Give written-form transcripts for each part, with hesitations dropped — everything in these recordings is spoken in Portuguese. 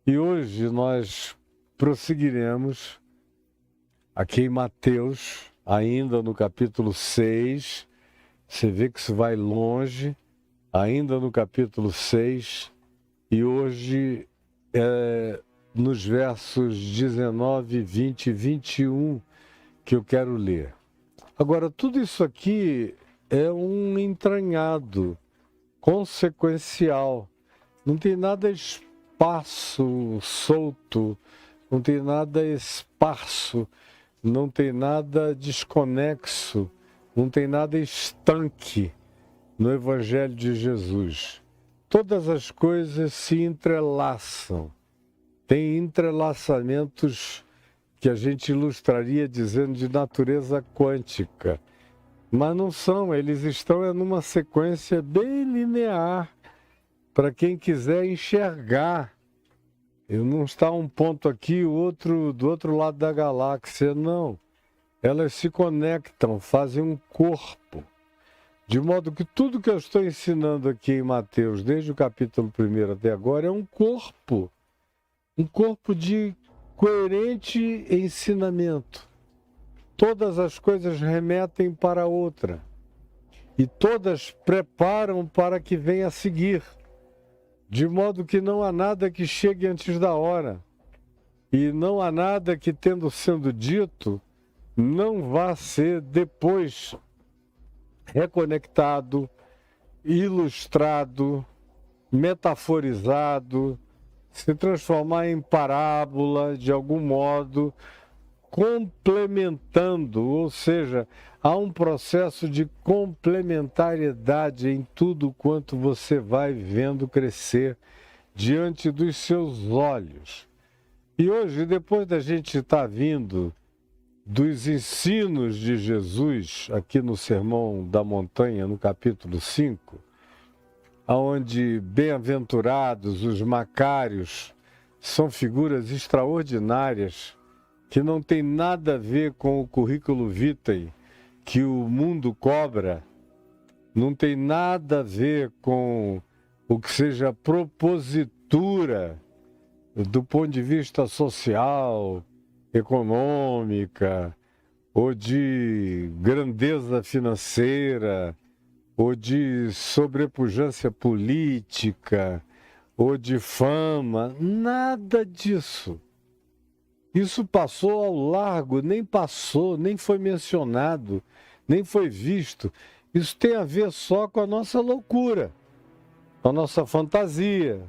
E hoje nós prosseguiremos aqui em Mateus, ainda no capítulo 6. Você vê que isso vai longe, ainda no capítulo 6. E hoje nos versos 19, 20 e 21 que eu quero ler. Agora, tudo isso aqui é um entranhado, consequencial. Não tem nada espaço solto, não tem nada esparso, não tem nada desconexo, não tem nada estanque no Evangelho de Jesus. Todas as coisas se entrelaçam. Tem entrelaçamentos que a gente ilustraria dizendo de natureza quântica. Mas não são, eles estão numa sequência bem linear para quem quiser enxergar. Não está um ponto aqui, o outro do outro lado da galáxia, não. Elas se conectam, fazem um corpo. De modo que tudo que eu estou ensinando aqui em Mateus, desde o capítulo 1 até agora, é um corpo de coerente ensinamento. Todas as coisas remetem para outra e todas preparam para que venha a seguir, de modo que não há nada que chegue antes da hora e não há nada que, tendo sido dito, não vá ser depois reconectado, ilustrado, metaforizado, se transformar em parábola de algum modo, complementando, ou seja, há um processo de complementariedade em tudo quanto você vai vendo crescer diante dos seus olhos. E hoje, depois da gente estar vindo dos ensinos de Jesus, aqui no Sermão da Montanha, no capítulo 5, onde bem-aventurados os macários são figuras extraordinárias que não tem nada a ver com o currículo vitae que o mundo cobra, não tem nada a ver com o que seja propositura do ponto de vista social, econômica, ou de grandeza financeira, ou de sobrepujância política, ou de fama, nada disso. Isso passou ao largo, nem passou, nem foi mencionado, nem foi visto. Isso tem a ver só com a nossa loucura, com a nossa fantasia,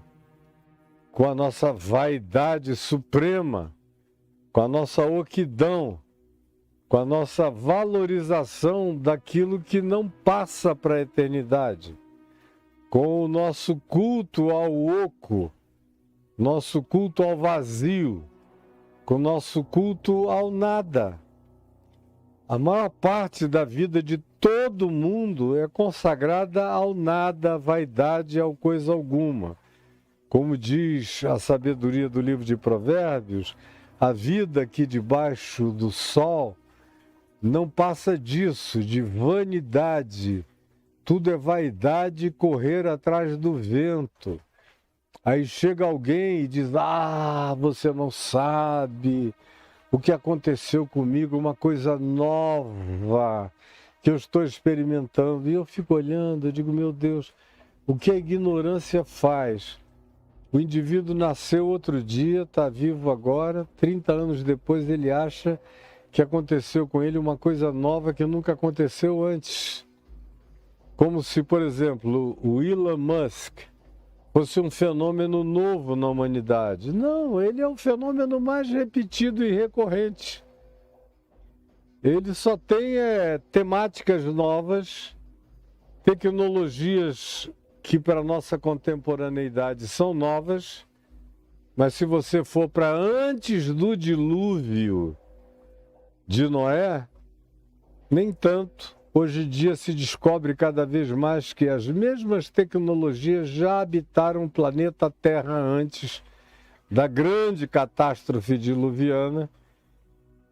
com a nossa vaidade suprema, com a nossa oquidão, com a nossa valorização daquilo que não passa para a eternidade, com o nosso culto ao oco, nosso culto ao vazio, com o nosso culto ao nada. A maior parte da vida de todo mundo é consagrada ao nada, à vaidade, ao coisa alguma. Como diz a sabedoria do livro de Provérbios, a vida aqui debaixo do sol não passa disso, de vanidade. Tudo é vaidade e correr atrás do vento. Aí chega alguém e diz, você não sabe o que aconteceu comigo, uma coisa nova que eu estou experimentando. E eu fico olhando, eu digo, meu Deus, o que a ignorância faz? O indivíduo nasceu outro dia, está vivo agora, 30 anos depois ele acha que aconteceu com ele uma coisa nova que nunca aconteceu antes. Como se, por exemplo, o Elon Musk fosse um fenômeno novo na humanidade. Não, ele é o fenômeno mais repetido e recorrente. Ele só tem temáticas novas, tecnologias que para a nossa contemporaneidade são novas, mas se você for para antes do dilúvio de Noé, nem tanto. Hoje em dia se descobre cada vez mais que as mesmas tecnologias já habitaram o planeta Terra antes da grande catástrofe diluviana.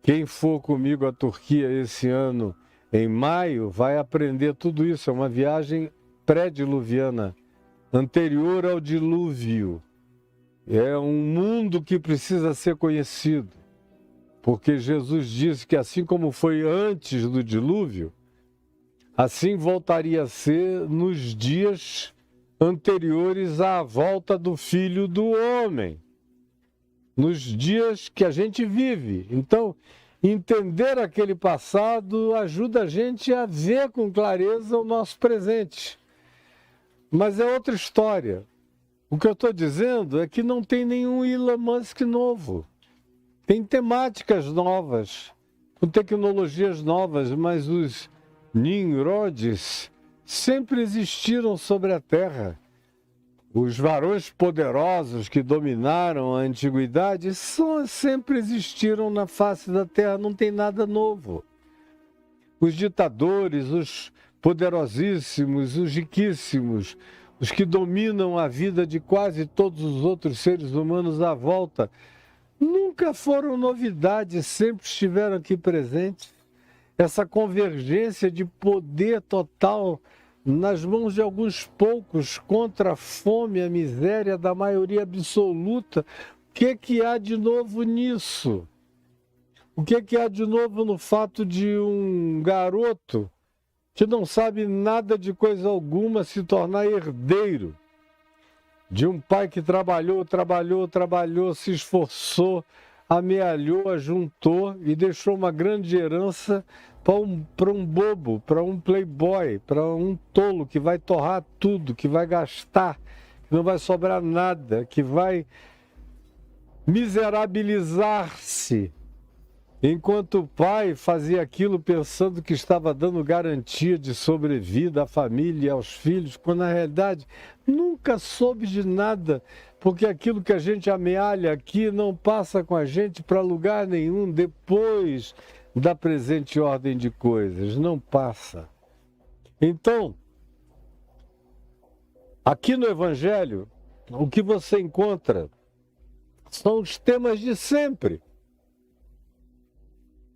Quem for comigo à Turquia esse ano, em maio, vai aprender tudo isso. É uma viagem pré-diluviana, anterior ao dilúvio. É um mundo que precisa ser conhecido. Porque Jesus disse que assim como foi antes do dilúvio, assim voltaria a ser nos dias anteriores à volta do Filho do Homem. Nos dias que a gente vive. Então, entender aquele passado ajuda a gente a ver com clareza o nosso presente. Mas é outra história. O que eu estou dizendo é que não tem nenhum Elon Musk novo. Tem temáticas novas, com tecnologias novas, mas os Nimrods sempre existiram sobre a Terra. Os varões poderosos que dominaram a antiguidade sempre existiram na face da Terra, não tem nada novo. Os ditadores, os poderosíssimos, os riquíssimos, os que dominam a vida de quase todos os outros seres humanos à volta, nunca foram novidades, sempre estiveram aqui presentes. Essa convergência de poder total nas mãos de alguns poucos contra a fome, a miséria da maioria absoluta. O que há de novo nisso? O que há de novo no fato de um garoto que não sabe nada de coisa alguma se tornar herdeiro de um pai que trabalhou, se esforçou, amealhou, ajuntou e deixou uma grande herança para um bobo, para um playboy, para um tolo que vai torrar tudo, que vai gastar, que não vai sobrar nada, que vai miserabilizar-se. Enquanto o pai fazia aquilo pensando que estava dando garantia de sobrevida à família e aos filhos, quando na realidade nunca soube de nada, porque aquilo que a gente amealha aqui não passa com a gente para lugar nenhum depois da presente ordem de coisas, não passa. Então, aqui no Evangelho, o que você encontra são os temas de sempre.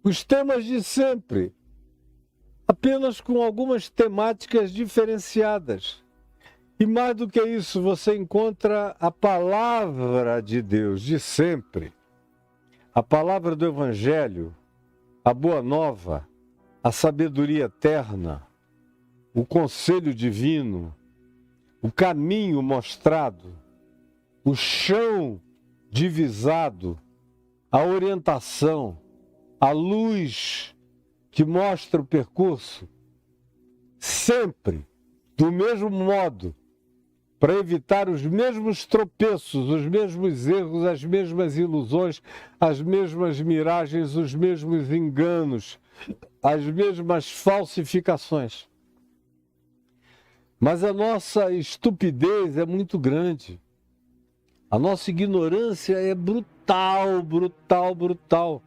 Os temas de sempre, apenas com algumas temáticas diferenciadas. E mais do que isso, você encontra a palavra de Deus de sempre. A palavra do Evangelho, a boa nova, a sabedoria eterna, o conselho divino, o caminho mostrado, o chão divisado, a orientação, a luz que mostra o percurso, sempre do mesmo modo, para evitar os mesmos tropeços, os mesmos erros, as mesmas ilusões, as mesmas miragens, os mesmos enganos, as mesmas falsificações. Mas a nossa estupidez é muito grande. A nossa ignorância é brutal, brutal, brutal.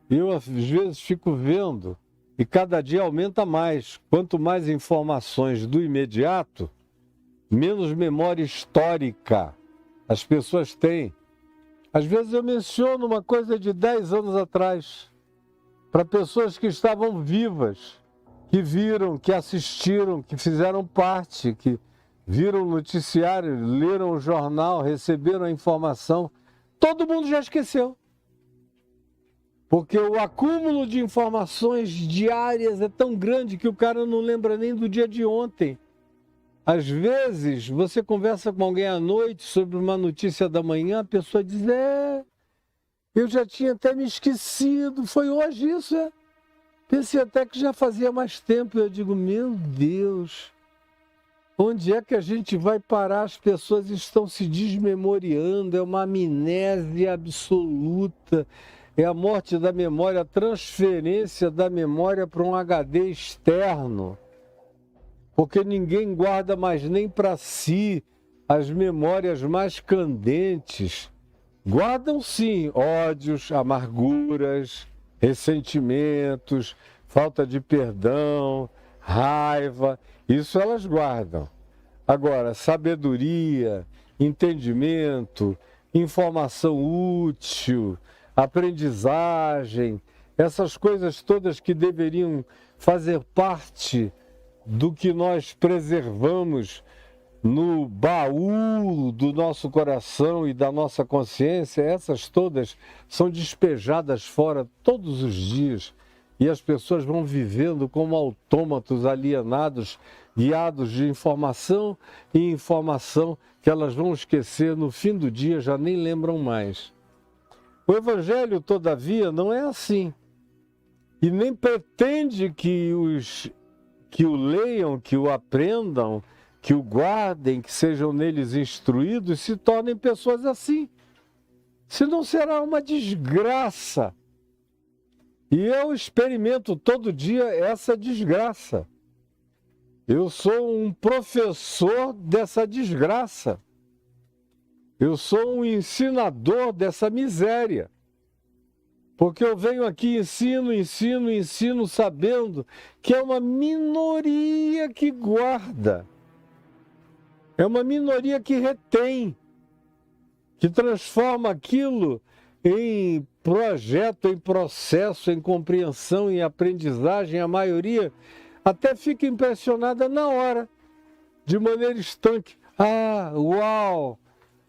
Eu, às vezes, fico vendo, e cada dia aumenta mais. Quanto mais informações do imediato, menos memória histórica as pessoas têm. Às vezes eu menciono uma coisa de 10 anos atrás, para pessoas que estavam vivas, que viram, que assistiram, que fizeram parte, que viram o noticiário, leram o jornal, receberam a informação. Todo mundo já esqueceu. Porque o acúmulo de informações diárias é tão grande que o cara não lembra nem do dia de ontem. Às vezes, você conversa com alguém à noite sobre uma notícia da manhã, a pessoa diz, eu já tinha até me esquecido, foi hoje isso, Pensei até que já fazia mais tempo. Eu digo, meu Deus, onde é que a gente vai parar? As pessoas estão se desmemoriando, é uma amnésia absoluta. É a morte da memória, a transferência da memória para um HD externo. Porque ninguém guarda mais nem para si as memórias mais candentes. Guardam sim ódios, amarguras, ressentimentos, falta de perdão, raiva. Isso elas guardam. Agora, sabedoria, entendimento, informação útil, aprendizagem, essas coisas todas que deveriam fazer parte do que nós preservamos no baú do nosso coração e da nossa consciência, essas todas são despejadas fora todos os dias. E as pessoas vão vivendo como autômatos alienados, guiados de informação e informação que elas vão esquecer no fim do dia, já nem lembram mais. O Evangelho, todavia, não é assim. E nem pretende que o leiam, que o aprendam, que o guardem, que sejam neles instruídos, se tornem pessoas assim. Senão será uma desgraça. E eu experimento todo dia essa desgraça. Eu sou um professor dessa desgraça. Eu sou um ensinador dessa miséria. Porque eu venho aqui, ensino, sabendo que é uma minoria que guarda. É uma minoria que retém, que transforma aquilo em projeto, em processo, em compreensão, em aprendizagem. A maioria até fica impressionada na hora, de maneira estanque. Ah, uau!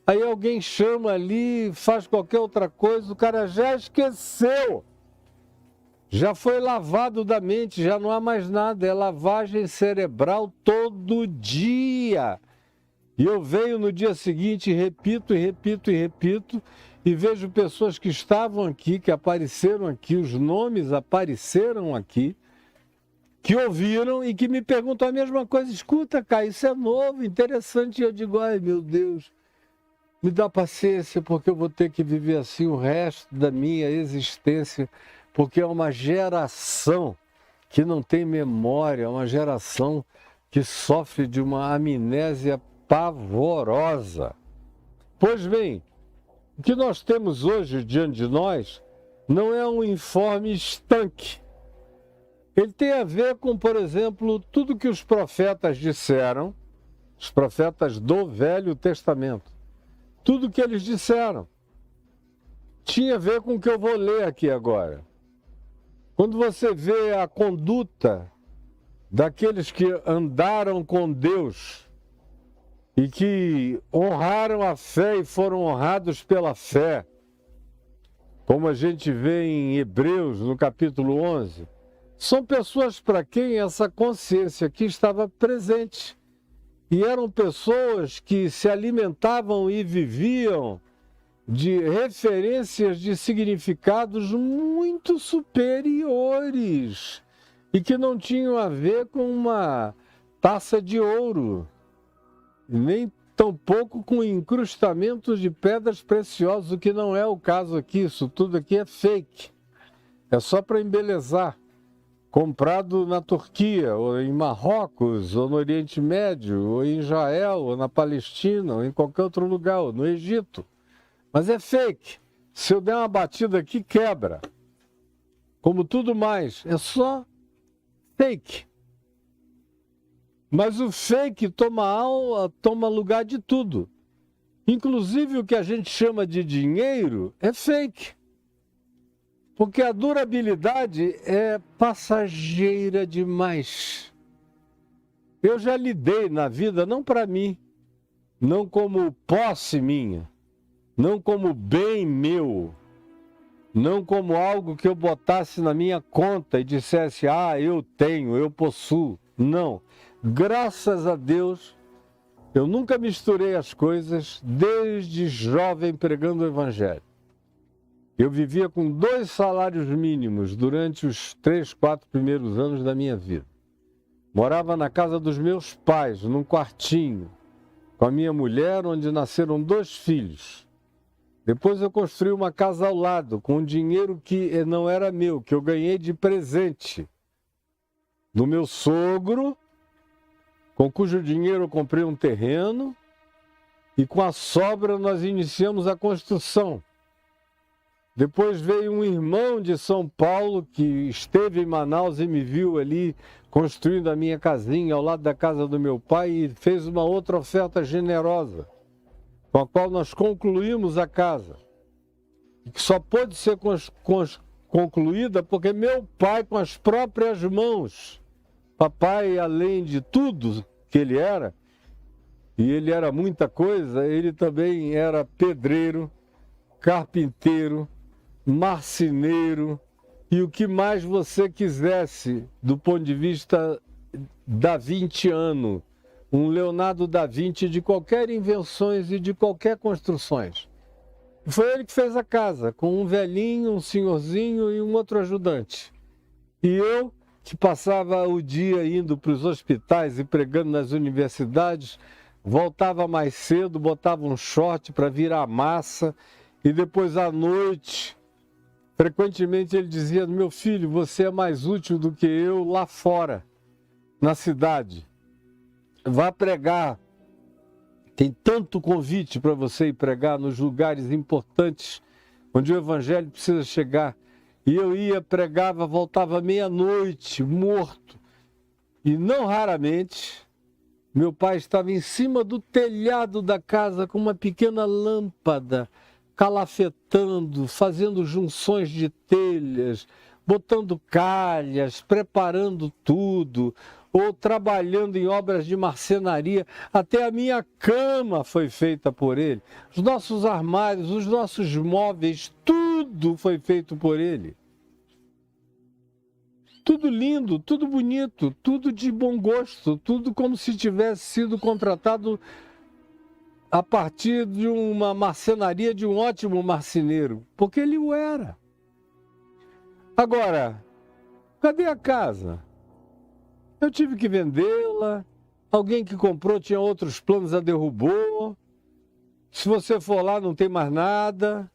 Aí alguém chama ali, faz qualquer outra coisa, o cara já esqueceu. Já foi lavado da mente, já não há mais nada. É lavagem cerebral todo dia. E eu venho no dia seguinte, repito, e vejo pessoas que estavam aqui, que apareceram aqui, os nomes apareceram aqui, que ouviram e que me perguntam a mesma coisa. Escuta, Caio, isso é novo, interessante. E eu digo, ai meu Deus, me dá paciência, porque eu vou ter que viver assim o resto da minha existência, porque é uma geração que não tem memória, é uma geração que sofre de uma amnésia pavorosa. Pois bem, o que nós temos hoje diante de nós não é um informe estanque. Ele tem a ver com, por exemplo, tudo que os profetas disseram, os profetas do Velho Testamento. Tudo que eles disseram tinha a ver com o que eu vou ler aqui agora. Quando você vê a conduta daqueles que andaram com Deus e que honraram a fé e foram honrados pela fé, como a gente vê em Hebreus, no capítulo 11, são pessoas para quem essa consciência aqui estava presente. E eram pessoas que se alimentavam e viviam de referências de significados muito superiores e que não tinham a ver com uma taça de ouro, nem tampouco com incrustamentos de pedras preciosas, o que não é o caso aqui. Isso tudo aqui é fake, é só para embelezar. Comprado na Turquia, ou em Marrocos, ou no Oriente Médio, ou em Israel, ou na Palestina, ou em qualquer outro lugar, ou no Egito. Mas é fake. Se eu der uma batida aqui, quebra. Como tudo mais, é só fake. Mas o fake toma lugar de tudo. Inclusive o que a gente chama de dinheiro é fake. Porque a durabilidade é passageira demais. Eu já lidei na vida, não para mim, não como posse minha, não como bem meu, não como algo que eu botasse na minha conta e dissesse, ah, eu tenho, eu possuo. Não. Graças a Deus, eu nunca misturei as coisas desde jovem pregando o Evangelho. Eu vivia com 2 salários mínimos durante os 3, 4 primeiros anos da minha vida. Morava na casa dos meus pais, num quartinho, com a minha mulher, onde nasceram 2 filhos. Depois eu construí uma casa ao lado, com um dinheiro que não era meu, que eu ganhei de presente do meu sogro, com cujo dinheiro eu comprei um terreno, e com a sobra nós iniciamos a construção. Depois veio um irmão de São Paulo que esteve em Manaus e me viu ali construindo a minha casinha ao lado da casa do meu pai e fez uma outra oferta generosa, com a qual nós concluímos a casa. E que só pôde ser concluída porque meu pai, com as próprias mãos, papai, além de tudo que ele era, e ele era muita coisa, ele também era pedreiro, carpinteiro, marceneiro e o que mais você quisesse do ponto de vista davinciano, um Leonardo da Vinci de qualquer invenções e de qualquer construções. Foi ele que fez a casa, com um velhinho, um senhorzinho e um outro ajudante. E eu, que passava o dia indo para os hospitais e pregando nas universidades, voltava mais cedo, botava um short para virar massa e depois à noite, frequentemente ele dizia: meu filho, você é mais útil do que eu lá fora, na cidade. Vá pregar. Tem tanto convite para você ir pregar nos lugares importantes onde o evangelho precisa chegar. E eu ia, pregava, voltava meia-noite, morto. E não raramente, meu pai estava em cima do telhado da casa com uma pequena lâmpada, calafetando, fazendo junções de telhas, botando calhas, preparando tudo, ou trabalhando em obras de marcenaria. Até a minha cama foi feita por ele. Os nossos armários, os nossos móveis, tudo foi feito por ele. Tudo lindo, tudo bonito, tudo de bom gosto, tudo como se tivesse sido contratado a partir de uma marcenaria de um ótimo marceneiro, porque ele o era. Agora, cadê a casa? Eu tive que vendê-la, alguém que comprou tinha outros planos, a derrubou. Se você for lá, não tem mais nada.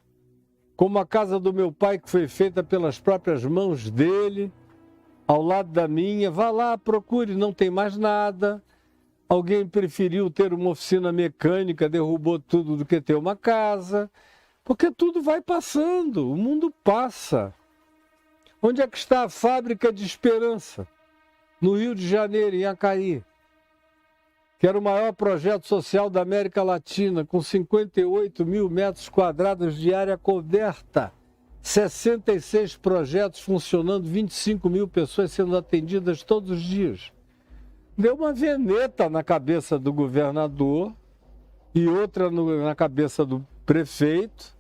Como a casa do meu pai, que foi feita pelas próprias mãos dele, ao lado da minha, vá lá, procure, não tem mais nada. Alguém preferiu ter uma oficina mecânica, derrubou tudo do que ter uma casa. Porque tudo vai passando, o mundo passa. Onde é que está a fábrica de esperança? No Rio de Janeiro, em Acari, que era o maior projeto social da América Latina, com 58 mil metros quadrados de área coberta, 66 projetos funcionando, 25 mil pessoas sendo atendidas todos os dias. Deu uma veneta na cabeça do governador e outra na cabeça do prefeito.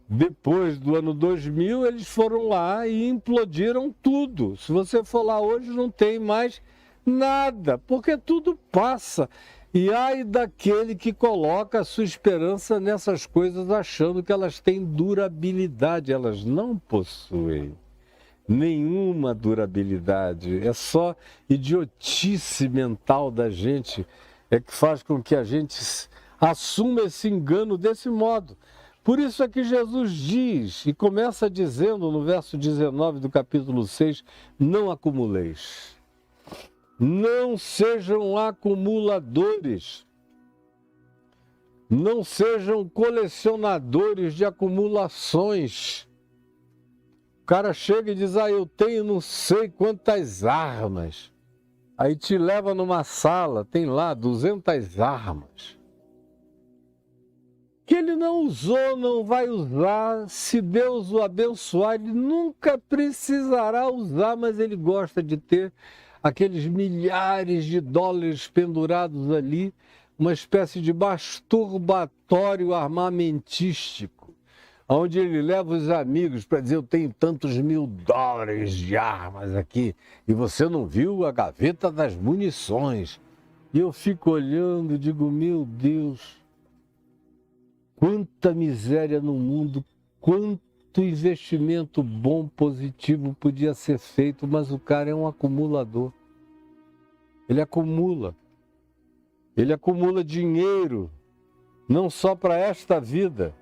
Depois do ano 2000, eles foram lá e implodiram tudo. Se você for lá hoje, não tem mais nada, porque tudo passa. E ai daquele que coloca a sua esperança nessas coisas achando que elas têm durabilidade. Elas não possuem nenhuma durabilidade. É só idiotice mental da gente é que faz com que a gente assuma esse engano desse modo. Por isso é que Jesus diz, e começa dizendo no verso 19 do capítulo 6, não acumuleis. Não sejam acumuladores. Não sejam colecionadores de acumulações. O cara chega e diz, eu tenho não sei quantas armas. Aí te leva numa sala, tem lá 200 armas. Que ele não usou, não vai usar. Se Deus o abençoar, ele nunca precisará usar, mas ele gosta de ter aqueles milhares de dólares pendurados ali, uma espécie de masturbatório armamentístico, onde ele leva os amigos para dizer, eu tenho tantos mil dólares de armas aqui, e você não viu a gaveta das munições. E eu fico olhando e digo, meu Deus, quanta miséria no mundo, quanto investimento bom, positivo podia ser feito, mas o cara é um acumulador. Ele acumula dinheiro, não só para esta vida,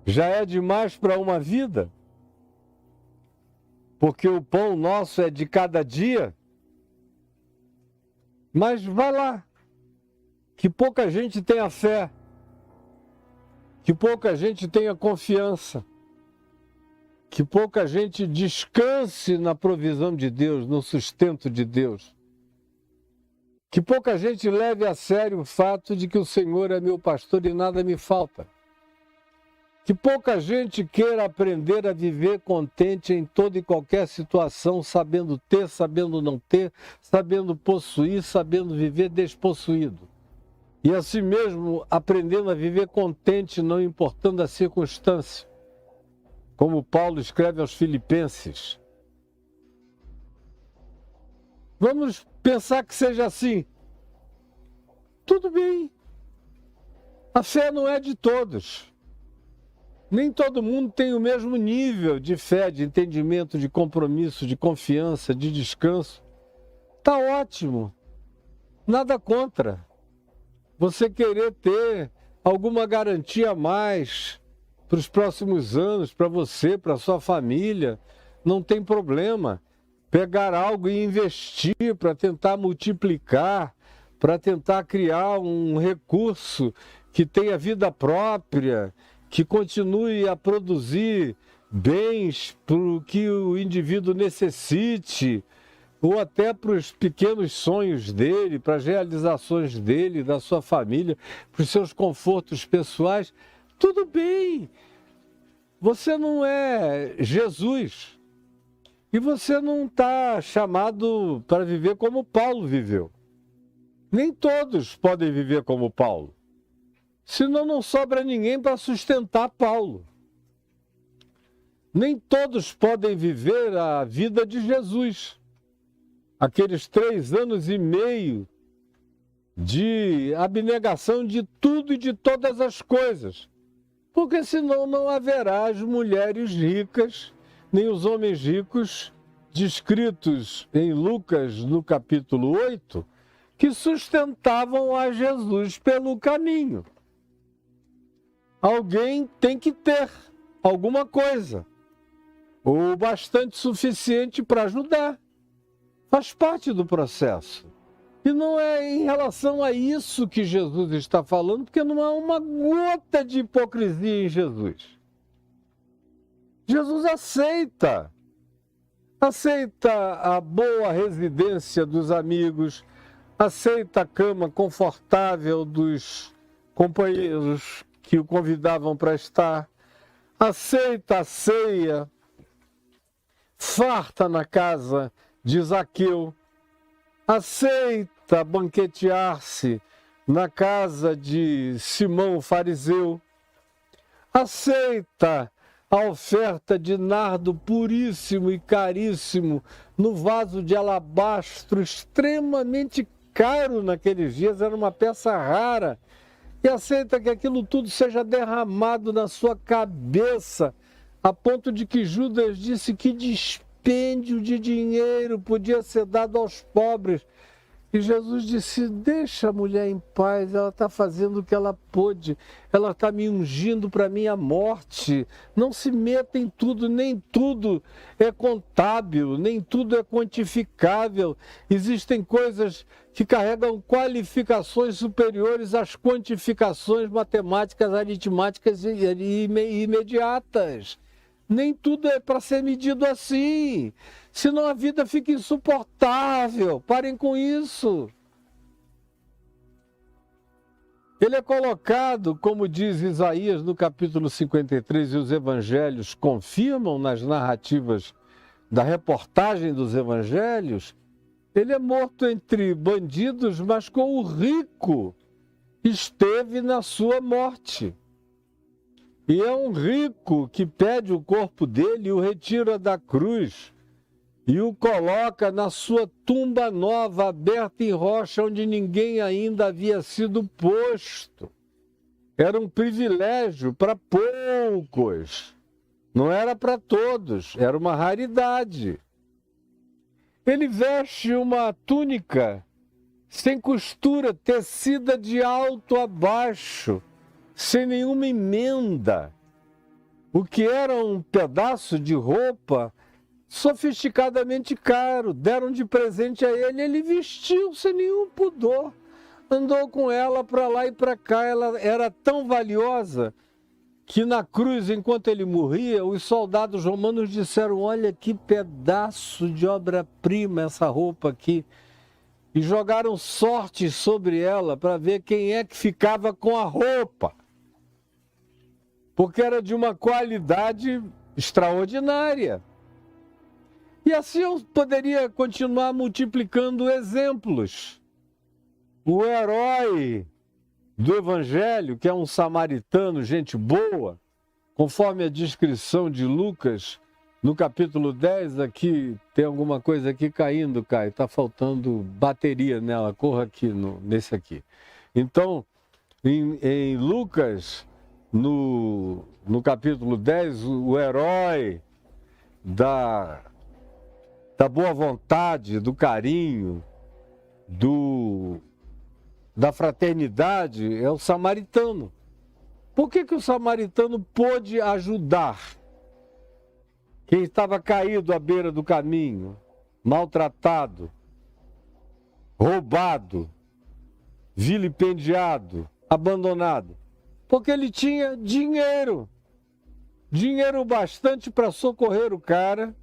já é demais para uma vida, porque o pão nosso é de cada dia, mas vai lá, que pouca gente tenha fé, que pouca gente tenha confiança, que pouca gente descanse na provisão de Deus, no sustento de Deus. Que pouca gente leve a sério o fato de que o Senhor é meu pastor e nada me falta. Que pouca gente queira aprender a viver contente em toda e qualquer situação, sabendo ter, sabendo não ter, sabendo possuir, sabendo viver despossuído. e assim mesmo aprendendo a viver contente, não importando a circunstância, como Paulo escreve aos Filipenses. Vamos pensar que seja assim. Tudo bem. A fé não é de todos. Nem todo mundo tem o mesmo nível de fé, de entendimento, de compromisso, de confiança, de descanso. Tá ótimo. Nada contra. Você querer ter alguma garantia a mais para os próximos anos, para você, para sua família, não tem problema. Pegar algo e investir para tentar multiplicar, para tentar criar um recurso que tenha vida própria, que continue a produzir bens para o que o indivíduo necessite, ou até para os pequenos sonhos dele, para as realizações dele, da sua família, para os seus confortos pessoais. Tudo bem. Você não é Jesus. E você não está chamado para viver como Paulo viveu. Nem todos podem viver como Paulo. Senão não sobra ninguém para sustentar Paulo. Nem todos podem viver a vida de Jesus. Aqueles 3 anos e meio de abnegação de tudo e de todas as coisas. Porque senão não haverá as mulheres ricas, nem os homens ricos, descritos em Lucas no capítulo 8, que sustentavam a Jesus pelo caminho. Alguém tem que ter alguma coisa, ou bastante suficiente para ajudar. Faz parte do processo. E não é em relação a isso que Jesus está falando, porque não há uma gota de hipocrisia em Jesus. Jesus aceita a boa residência dos amigos, aceita a cama confortável dos companheiros que o convidavam para estar, aceita a ceia farta na casa de Zaqueu, aceita banquetear-se na casa de Simão o fariseu, aceita a oferta de nardo puríssimo e caríssimo no vaso de alabastro, extremamente caro naqueles dias, era uma peça rara, e aceita que aquilo tudo seja derramado na sua cabeça, a ponto de que Judas disse que dispêndio de dinheiro podia ser dado aos pobres. E Jesus disse, deixa a mulher em paz, ela está fazendo o que ela pôde, ela está me ungindo para a minha morte. Não se meta em tudo, nem tudo é contábil, nem tudo é quantificável. Existem coisas que carregam qualificações superiores às quantificações matemáticas, aritmáticas e imediatas. Nem tudo é para ser medido assim. Senão a vida fica insuportável. Parem com isso. Ele é colocado, como diz Isaías no capítulo 53, e os evangelhos confirmam nas narrativas da reportagem dos evangelhos, ele é morto entre bandidos, mas com o rico esteve na sua morte. E é um rico que pede o corpo dele e o retira da cruz e o coloca na sua tumba nova, aberta em rocha, onde ninguém ainda havia sido posto. Era um privilégio para poucos, não era para todos, era uma raridade. Ele veste uma túnica sem costura, tecida de alto a baixo, sem nenhuma emenda. O que era um pedaço de roupa sofisticadamente caro, deram de presente a ele, ele vestiu sem nenhum pudor, andou com ela para lá e para cá. Ela era tão valiosa que na cruz, enquanto ele morria, os soldados romanos disseram, olha que pedaço de obra-prima essa roupa aqui, e jogaram sorte sobre ela para ver quem é que ficava com a roupa, porque era de uma qualidade extraordinária. E assim eu poderia continuar multiplicando exemplos. O herói do Evangelho, que é um samaritano, gente boa, conforme a descrição de Lucas, no capítulo 10, aqui, tem alguma coisa aqui caindo, Caio, está faltando bateria nela, corra aqui, nesse aqui. Então, em Lucas, no capítulo 10, o herói da boa vontade, do carinho, da fraternidade, é o samaritano. Por que o samaritano pôde ajudar quem estava caído à beira do caminho, maltratado, roubado, vilipendiado, abandonado? Porque ele tinha dinheiro. Dinheiro bastante para socorrer o cara,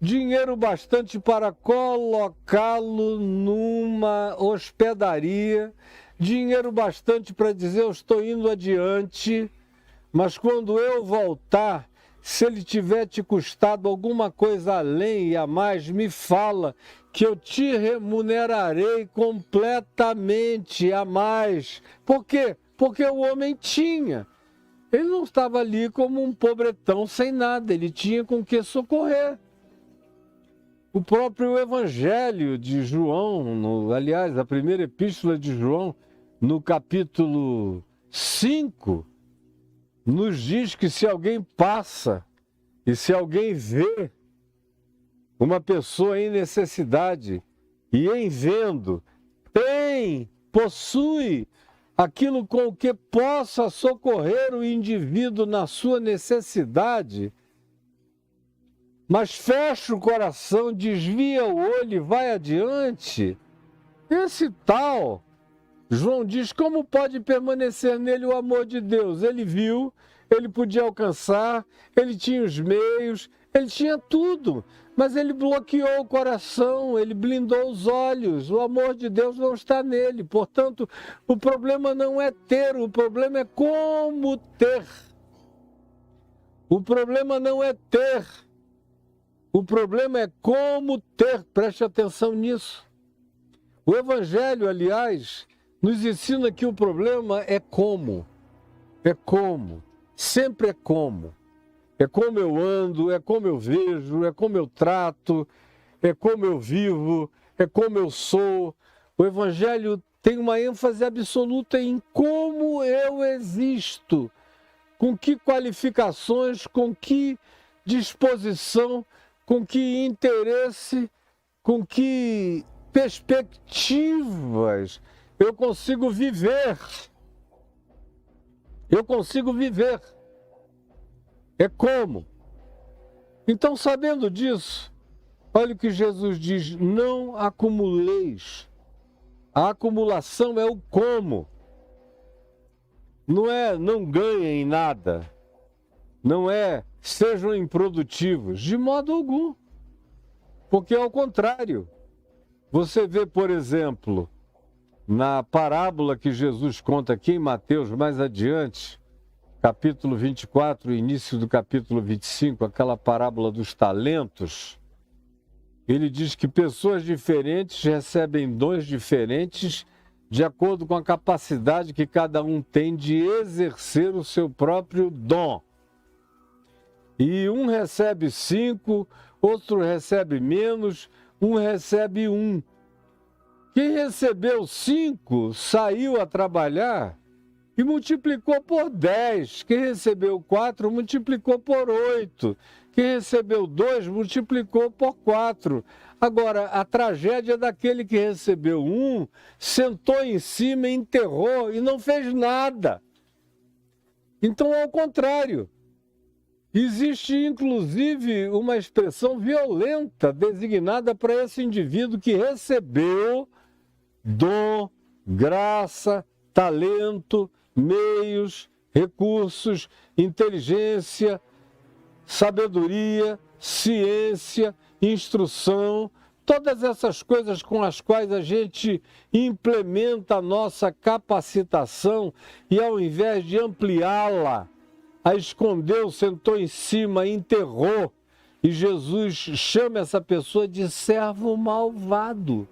dinheiro bastante para colocá-lo numa hospedaria, dinheiro bastante para dizer: eu estou indo adiante, mas quando eu voltar, se ele tiver te custado alguma coisa além e a mais, me fala que eu te remunerarei completamente a mais. Por quê? Porque o homem tinha. Ele não estava ali como um pobretão sem nada, ele tinha com que socorrer. O próprio Evangelho de João, aliás, a primeira epístola de João, no capítulo 5, nos diz que se alguém passa e se alguém vê uma pessoa em necessidade e em vendo, possui aquilo com o que possa socorrer o indivíduo na sua necessidade, mas fecha o coração, desvia o olho e vai adiante, esse tal, João diz, como pode permanecer nele o amor de Deus? Ele viu, ele podia alcançar, ele tinha os meios, ele tinha tudo, mas ele bloqueou o coração, ele blindou os olhos, o amor de Deus não está nele. Portanto, o problema não é ter, o problema é como ter. O problema não é ter, o problema é como ter, preste atenção nisso. O Evangelho, aliás, nos ensina que o problema é como, sempre é como. É como eu ando, é como eu vejo, é como eu trato, é como eu vivo, é como eu sou. O Evangelho tem uma ênfase absoluta em como eu existo, com que qualificações, com que disposição, com que interesse, com que perspectivas eu consigo viver. Eu consigo viver. É como. Então, sabendo disso, olha o que Jesus diz: não acumuleis. A acumulação é o como. Não é não ganhem nada. Não é sejam improdutivos. De modo algum. Porque ao contrário. Você vê, por exemplo, na parábola que Jesus conta aqui em Mateus, mais adiante, capítulo 24, início do capítulo 25, aquela parábola dos talentos, ele diz que pessoas diferentes recebem dons diferentes de acordo com a capacidade que cada um tem de exercer o seu próprio dom. E um recebe 5, outro recebe menos, um recebe 1. Quem recebeu 5 saiu a trabalhar e multiplicou por 10. Quem recebeu 4 multiplicou por 8. Quem recebeu 2 multiplicou por 4. Agora, a tragédia daquele que recebeu 1, sentou em cima, enterrou e não fez nada. Então, ao contrário, existe inclusive uma expressão violenta designada para esse indivíduo que recebeu dom, graça, talento, meios, recursos, inteligência, sabedoria, ciência, instrução, todas essas coisas com as quais a gente implementa a nossa capacitação e ao invés de ampliá-la, a escondeu, sentou em cima, enterrou, e Jesus chama essa pessoa de servo malvado.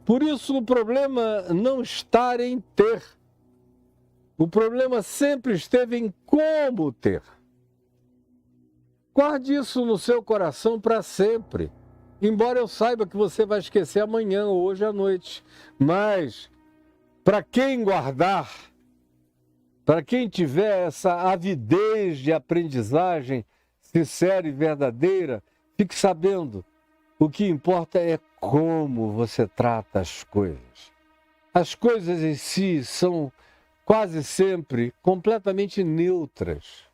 Por isso o problema não está em ter. O problema sempre esteve em como ter. Guarde isso no seu coração para sempre. Embora eu saiba que você vai esquecer amanhã ou hoje à noite. Mas, para quem guardar, para quem tiver essa avidez de aprendizagem sincera e verdadeira, fique sabendo, o que importa é como você trata as coisas. As coisas em si são quase sempre completamente neutras.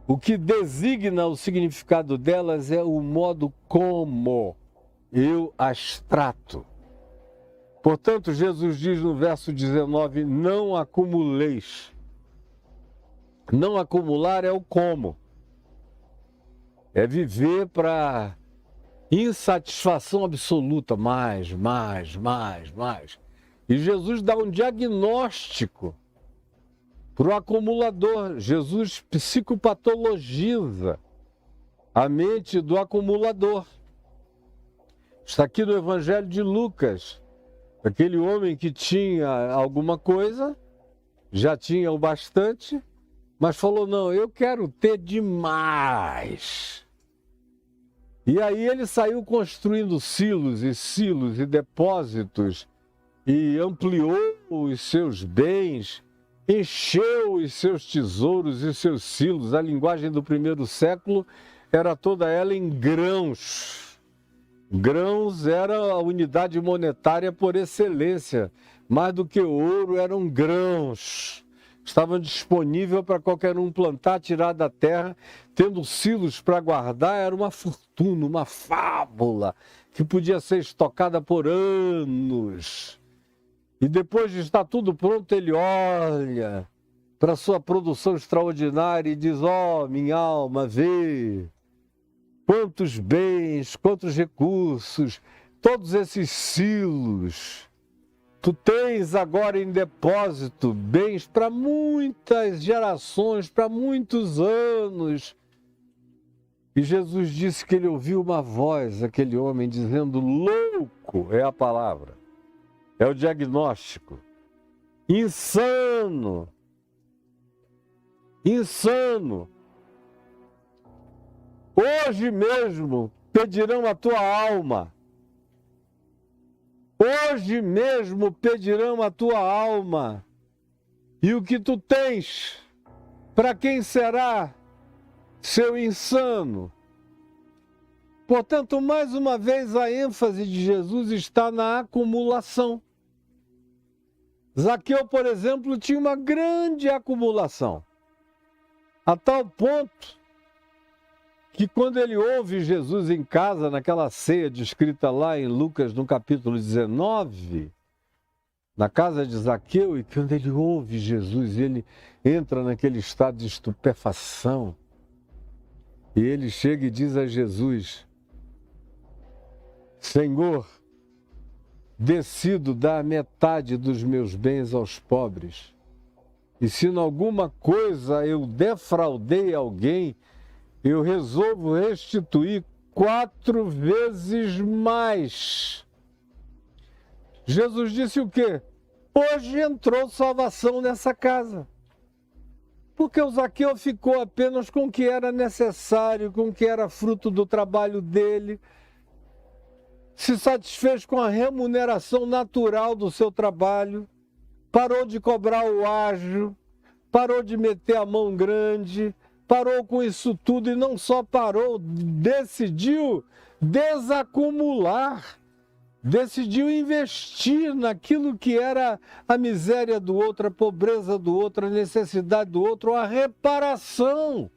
O que designa o significado delas é o modo como eu as trato. Portanto, Jesus diz no verso 19, não acumuleis. Não acumular é o como. É viver para insatisfação absoluta, mais. E Jesus dá um diagnóstico para o acumulador. Jesus psicopatologiza a mente do acumulador. Está aqui no Evangelho de Lucas. Aquele homem que tinha alguma coisa, já tinha o bastante, mas falou, não, eu quero ter demais. E aí ele saiu construindo silos e depósitos e ampliou os seus bens, encheu os seus tesouros e seus silos. A linguagem do primeiro século era toda ela em grãos. Grãos era a unidade monetária por excelência. Mais do que ouro, eram grãos. Estavam disponíveis para qualquer um plantar, tirar da terra. Tendo silos para guardar, era uma fortuna, uma fábula, que podia ser estocada por anos. E depois de estar tudo pronto, ele olha para a sua produção extraordinária e diz, ó, minha alma, vê quantos bens, quantos recursos, todos esses silos. Tu tens agora em depósito bens para muitas gerações, para muitos anos. E Jesus disse que ele ouviu uma voz, aquele homem, dizendo, louco é a palavra, é o diagnóstico. Insano. Insano. Hoje mesmo pedirão a tua alma. Hoje mesmo pedirão a tua alma. E o que tu tens, para quem será, seu insano? Portanto, mais uma vez, a ênfase de Jesus está na acumulação. Zaqueu, por exemplo, tinha uma grande acumulação. A tal ponto que quando ele ouve Jesus em casa, naquela ceia descrita lá em Lucas, no capítulo 19, na casa de Zaqueu, e quando ele ouve Jesus, ele entra naquele estado de estupefação, e ele chega e diz a Jesus, Senhor, decido dar metade dos meus bens aos pobres, e se em alguma coisa eu defraudei alguém, eu resolvo restituir 4 vezes mais. Jesus disse o quê? Hoje entrou salvação nessa casa. Porque o Zaqueu ficou apenas com o que era necessário, com o que era fruto do trabalho dele. Se satisfez com a remuneração natural do seu trabalho. Parou de cobrar o ágio. Parou de meter a mão grande. Parou com isso tudo e não só parou, decidiu desacumular, decidiu investir naquilo que era a miséria do outro, a pobreza do outro, a necessidade do outro, a reparação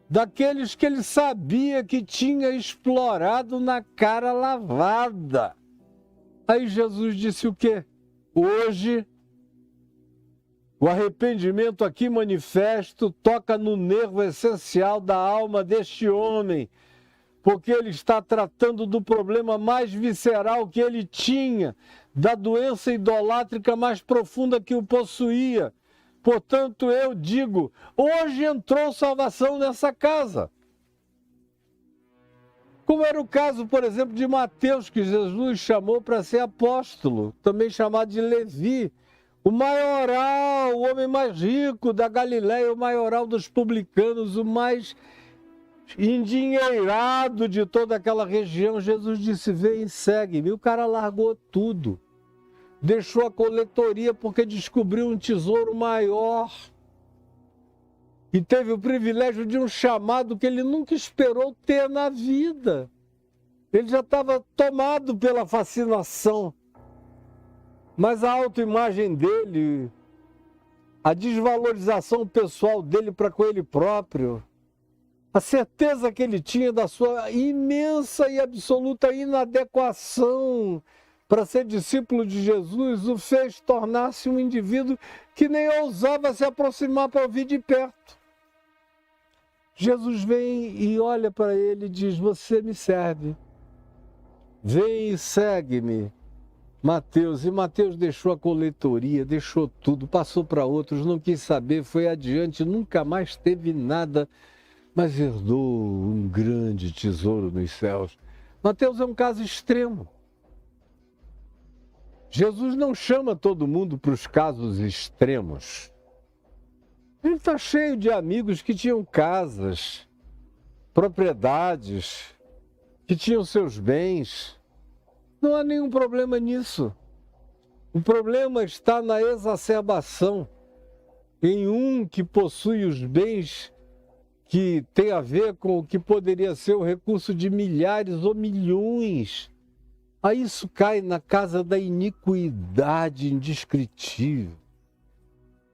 daqueles que ele sabia que tinha explorado na cara lavada. Aí Jesus disse o quê? Hoje, o arrependimento aqui manifesto toca no nervo essencial da alma deste homem, porque ele está tratando do problema mais visceral que ele tinha, da doença idolátrica mais profunda que o possuía. Portanto, eu digo, hoje entrou salvação nessa casa. Como era o caso, por exemplo, de Mateus, que Jesus chamou para ser apóstolo, também chamado de Levi, o maioral, o homem mais rico da Galileia, o maioral dos publicanos, o mais endinheirado de toda aquela região. Jesus disse: vem e segue-me. O cara largou tudo, deixou a coletoria porque descobriu um tesouro maior e teve o privilégio de um chamado que ele nunca esperou ter na vida. Ele já estava tomado pela fascinação, mas a autoimagem dele, a desvalorização pessoal dele para com ele próprio, a certeza que ele tinha da sua imensa e absoluta inadequação para ser discípulo de Jesus, o fez tornar-se um indivíduo que nem ousava se aproximar para ouvir de perto. Jesus vem e olha para ele e diz: você me serve, vem e segue-me. Mateus, e Mateus deixou a coletoria, deixou tudo, passou para outros, não quis saber, foi adiante, nunca mais teve nada, mas herdou um grande tesouro nos céus. Mateus é um caso extremo. Jesus não chama todo mundo para os casos extremos. Ele está cheio de amigos que tinham casas, propriedades, que tinham seus bens. Não há nenhum problema nisso. O problema está na exacerbação em um que possui os bens que tem a ver com o que poderia ser o recurso de milhares ou milhões. Aí isso cai na casa da iniquidade indescritível,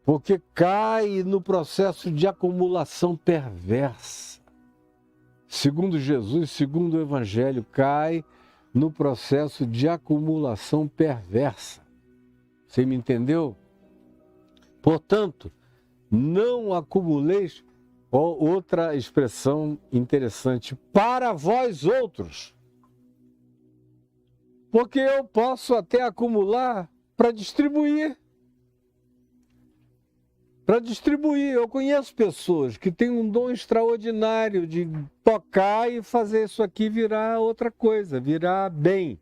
porque cai no processo de acumulação perversa. Segundo Jesus, segundo o Evangelho, cai no processo de acumulação perversa. Você me entendeu? Portanto, não acumuleis, outra expressão interessante, para vós outros. Porque eu posso até acumular para distribuir. Para distribuir. Eu conheço pessoas que têm um dom extraordinário de tocar e fazer isso aqui virar outra coisa, virar bem,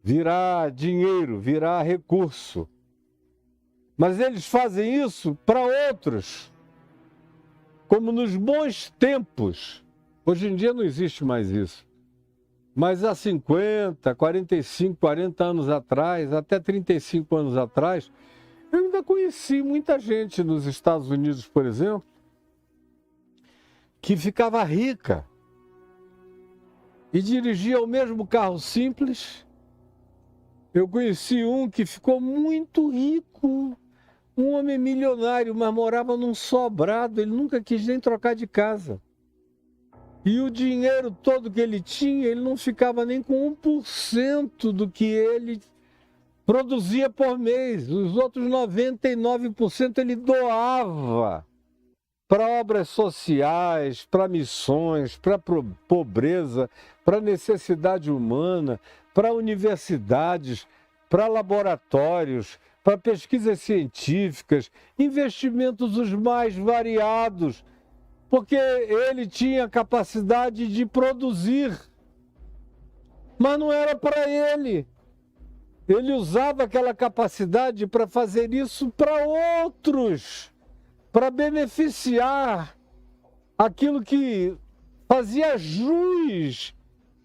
virar dinheiro, virar recurso. Mas eles fazem isso para outros. Como nos bons tempos. Hoje em dia não existe mais isso. Mas há 50, 45, 40 anos atrás, até 35 anos atrás, eu ainda conheci muita gente nos Estados Unidos, por exemplo, que ficava rica e dirigia o mesmo carro simples. Eu conheci um que ficou muito rico, um homem milionário, mas morava num sobrado, ele nunca quis nem trocar de casa. E o dinheiro todo que ele tinha, ele não ficava nem com 1% do que ele produzia por mês. Os outros 99% ele doava para obras sociais, para missões, para pobreza, para necessidade humana, para universidades, para laboratórios, para pesquisas científicas, investimentos os mais variados, porque ele tinha capacidade de produzir, mas não era para ele. Ele usava aquela capacidade para fazer isso para outros, para beneficiar aquilo que fazia jus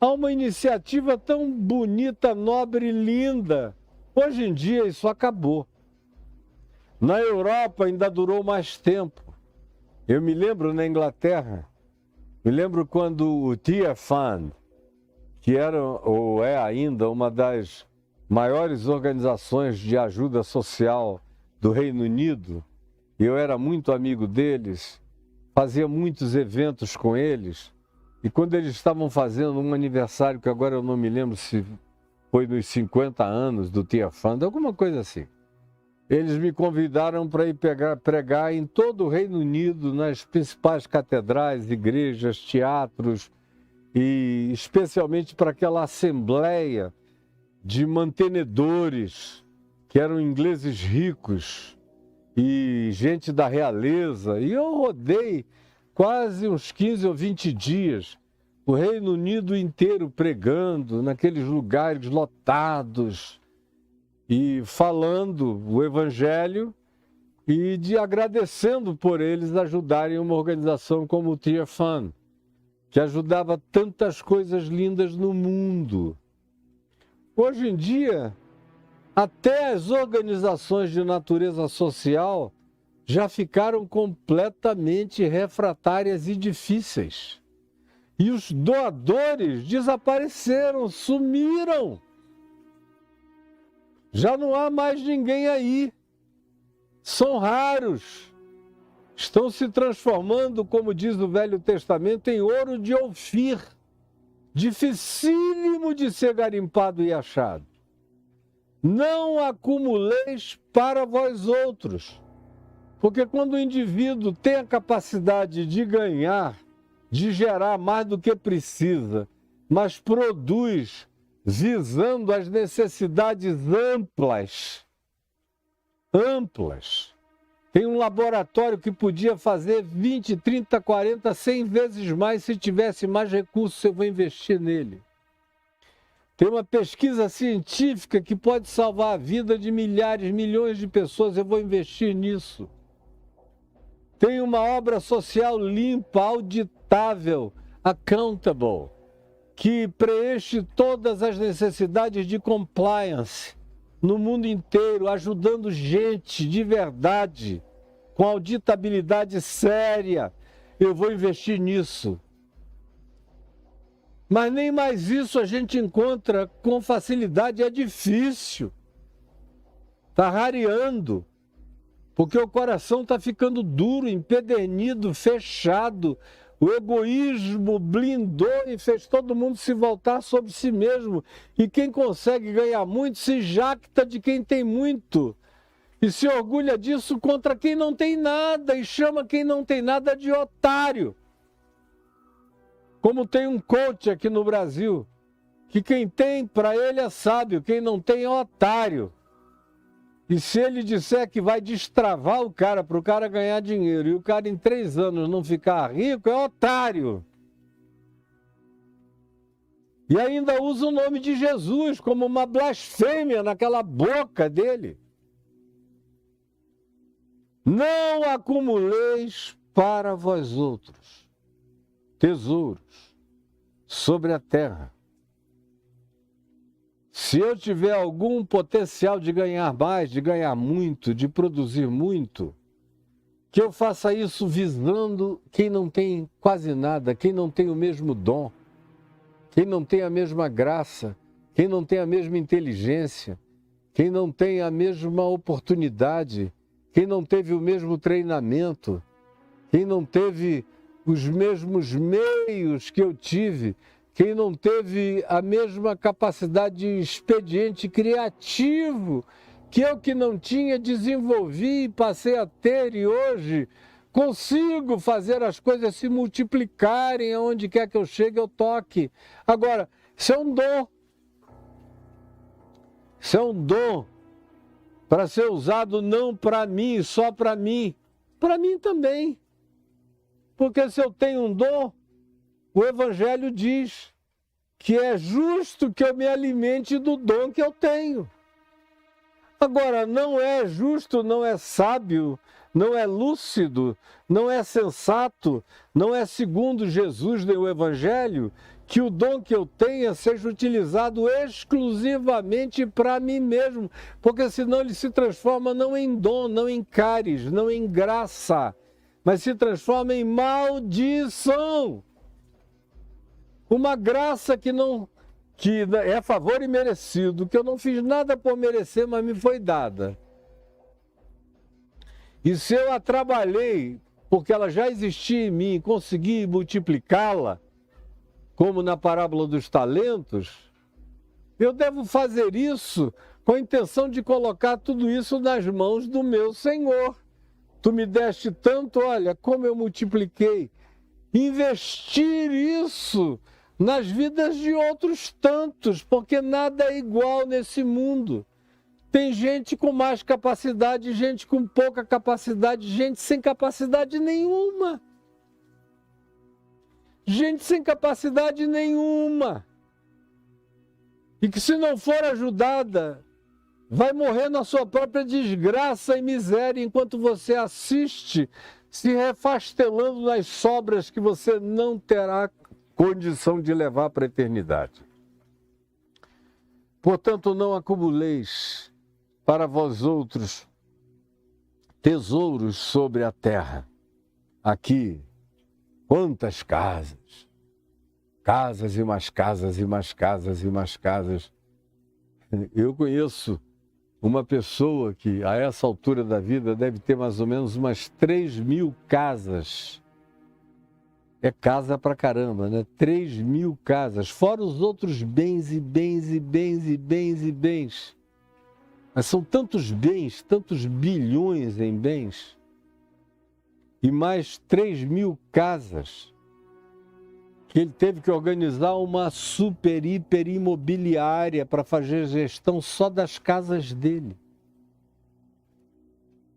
a uma iniciativa tão bonita, nobre e linda. Hoje em dia isso acabou. Na Europa ainda durou mais tempo. Eu me lembro na Inglaterra, quando o Tear Fund, que era ou é ainda uma das maiores organizações de ajuda social do Reino Unido, eu era muito amigo deles, fazia muitos eventos com eles, e quando eles estavam fazendo um aniversário, que agora eu não me lembro se foi nos 50 anos do Tear Fund, alguma coisa assim, eles me convidaram para ir pregar em todo o Reino Unido, nas principais catedrais, igrejas, teatros, e especialmente para aquela assembleia de mantenedores, que eram ingleses ricos e gente da realeza. E eu rodei quase uns 15 ou 20 dias o Reino Unido inteiro pregando, naqueles lugares lotados e falando o Evangelho e agradecendo por eles ajudarem uma organização como o Tear Fund, que ajudava tantas coisas lindas no mundo. Hoje em dia, até as organizações de natureza social já ficaram completamente refratárias e difíceis. E os doadores desapareceram, sumiram. Já não há mais ninguém aí. São raros. Estão se transformando, como diz o Velho Testamento, em ouro de Ofir. Dificílimo de ser garimpado e achado. Não acumuleis para vós outros. Porque quando o indivíduo tem a capacidade de ganhar, de gerar mais do que precisa, mas produz visando as necessidades amplas. Tem um laboratório que podia fazer 20, 30, 40, 100 vezes mais. Se tivesse mais recursos, eu vou investir nele. Tem uma pesquisa científica que pode salvar a vida de milhares, milhões de pessoas, eu vou investir nisso. Tem uma obra social limpa, auditável, accountable, que preenche todas as necessidades de compliance no mundo inteiro, ajudando gente de verdade, com auditabilidade séria. Eu vou investir nisso. Mas nem mais isso a gente encontra com facilidade, é difícil. Está rareando, porque o coração está ficando duro, empedernido, fechado. O egoísmo blindou e fez todo mundo se voltar sobre si mesmo. E quem consegue ganhar muito se jacta de quem tem muito. E se orgulha disso contra quem não tem nada e chama quem não tem nada de otário. Como tem um coach aqui no Brasil, que quem tem para ele é sábio, quem não tem é otário. E se ele disser que vai destravar o cara para o cara ganhar dinheiro e o cara em 3 anos não ficar rico, é otário. E ainda usa o nome de Jesus como uma blasfêmia naquela boca dele. Não acumuleis para vós outros tesouros sobre a terra. Se eu tiver algum potencial de ganhar mais, de ganhar muito, de produzir muito, que eu faça isso visando quem não tem quase nada, quem não tem o mesmo dom, quem não tem a mesma graça, quem não tem a mesma inteligência, quem não tem a mesma oportunidade, quem não teve o mesmo treinamento, quem não teve os mesmos meios que eu tive, quem não teve a mesma capacidade de expediente criativo que eu que não tinha, desenvolvi e passei a ter, e hoje consigo fazer as coisas se multiplicarem aonde quer que eu chegue, eu toque. Agora, isso é um dom. Isso é um dom para ser usado não para mim, só para mim também. Porque se eu tenho um dom, o Evangelho diz que é justo que eu me alimente do dom que eu tenho. Agora, não é justo, não é sábio, não é lúcido, não é sensato, não é segundo Jesus nem o Evangelho, que o dom que eu tenha seja utilizado exclusivamente para mim mesmo, porque senão ele se transforma não em dom, não em cáris, não em graça, mas se transforma em maldição. Uma graça que é favor e merecido, que eu não fiz nada por merecer, mas me foi dada. E se eu a trabalhei, porque ela já existia em mim, consegui multiplicá-la, como na parábola dos talentos, eu devo fazer isso com a intenção de colocar tudo isso nas mãos do meu Senhor. Tu me deste tanto, olha, como eu multipliquei. Investir isso nas vidas de outros tantos, porque nada é igual nesse mundo. Tem gente com mais capacidade, gente com pouca capacidade, gente sem capacidade nenhuma. Gente sem capacidade nenhuma. E que, se não for ajudada, vai morrer na sua própria desgraça e miséria enquanto você assiste, se refastelando nas sobras que você não terá condição de levar para a eternidade. Portanto, não acumuleis para vós outros tesouros sobre a terra. Aqui, quantas casas! Casas e mais casas e mais casas e mais casas. Eu conheço uma pessoa que, a essa altura da vida, deve ter mais ou menos umas 3.000 casas. É casa pra caramba, né? 3.000 casas, fora os outros bens e bens e bens e bens e bens. Mas são tantos bens, tantos bilhões em bens, e mais 3.000 casas, que ele teve que organizar uma super, hiper imobiliária para fazer gestão só das casas dele.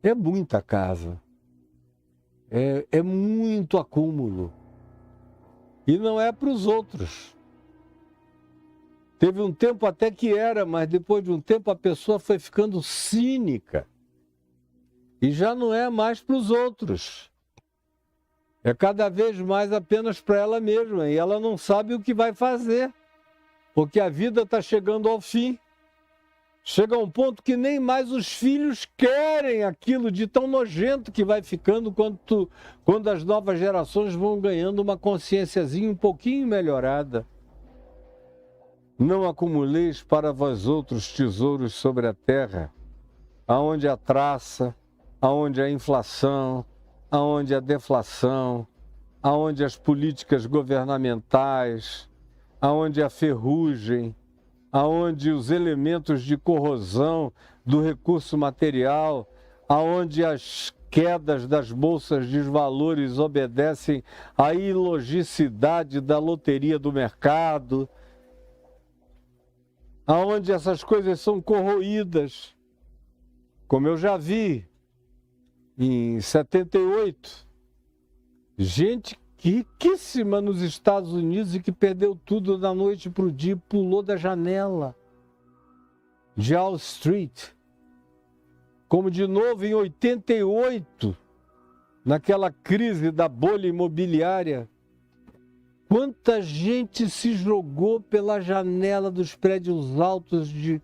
É muita casa. É muito acúmulo. E não é para os outros. Teve um tempo até que era, mas depois de um tempo a pessoa foi ficando cínica. E já não é mais para os outros. É cada vez mais apenas para ela mesma. E ela não sabe o que vai fazer. Porque a vida está chegando ao fim. Chega a um ponto que nem mais os filhos querem aquilo, de tão nojento que vai ficando quando as novas gerações vão ganhando uma consciênciazinha um pouquinho melhorada. Não acumuleis para vós outros tesouros sobre a terra, aonde a traça, aonde a inflação, aonde a deflação, aonde as políticas governamentais, aonde a ferrugem, aonde os elementos de corrosão do recurso material, aonde as quedas das bolsas de valores obedecem à ilogicidade da loteria do mercado, aonde essas coisas são corroídas, como eu já vi em 78, gente riquíssima nos Estados Unidos e que perdeu tudo da noite para o dia, pulou da janela de Wall Street. Como de novo em 88, naquela crise da bolha imobiliária, quanta gente se jogou pela janela dos prédios altos de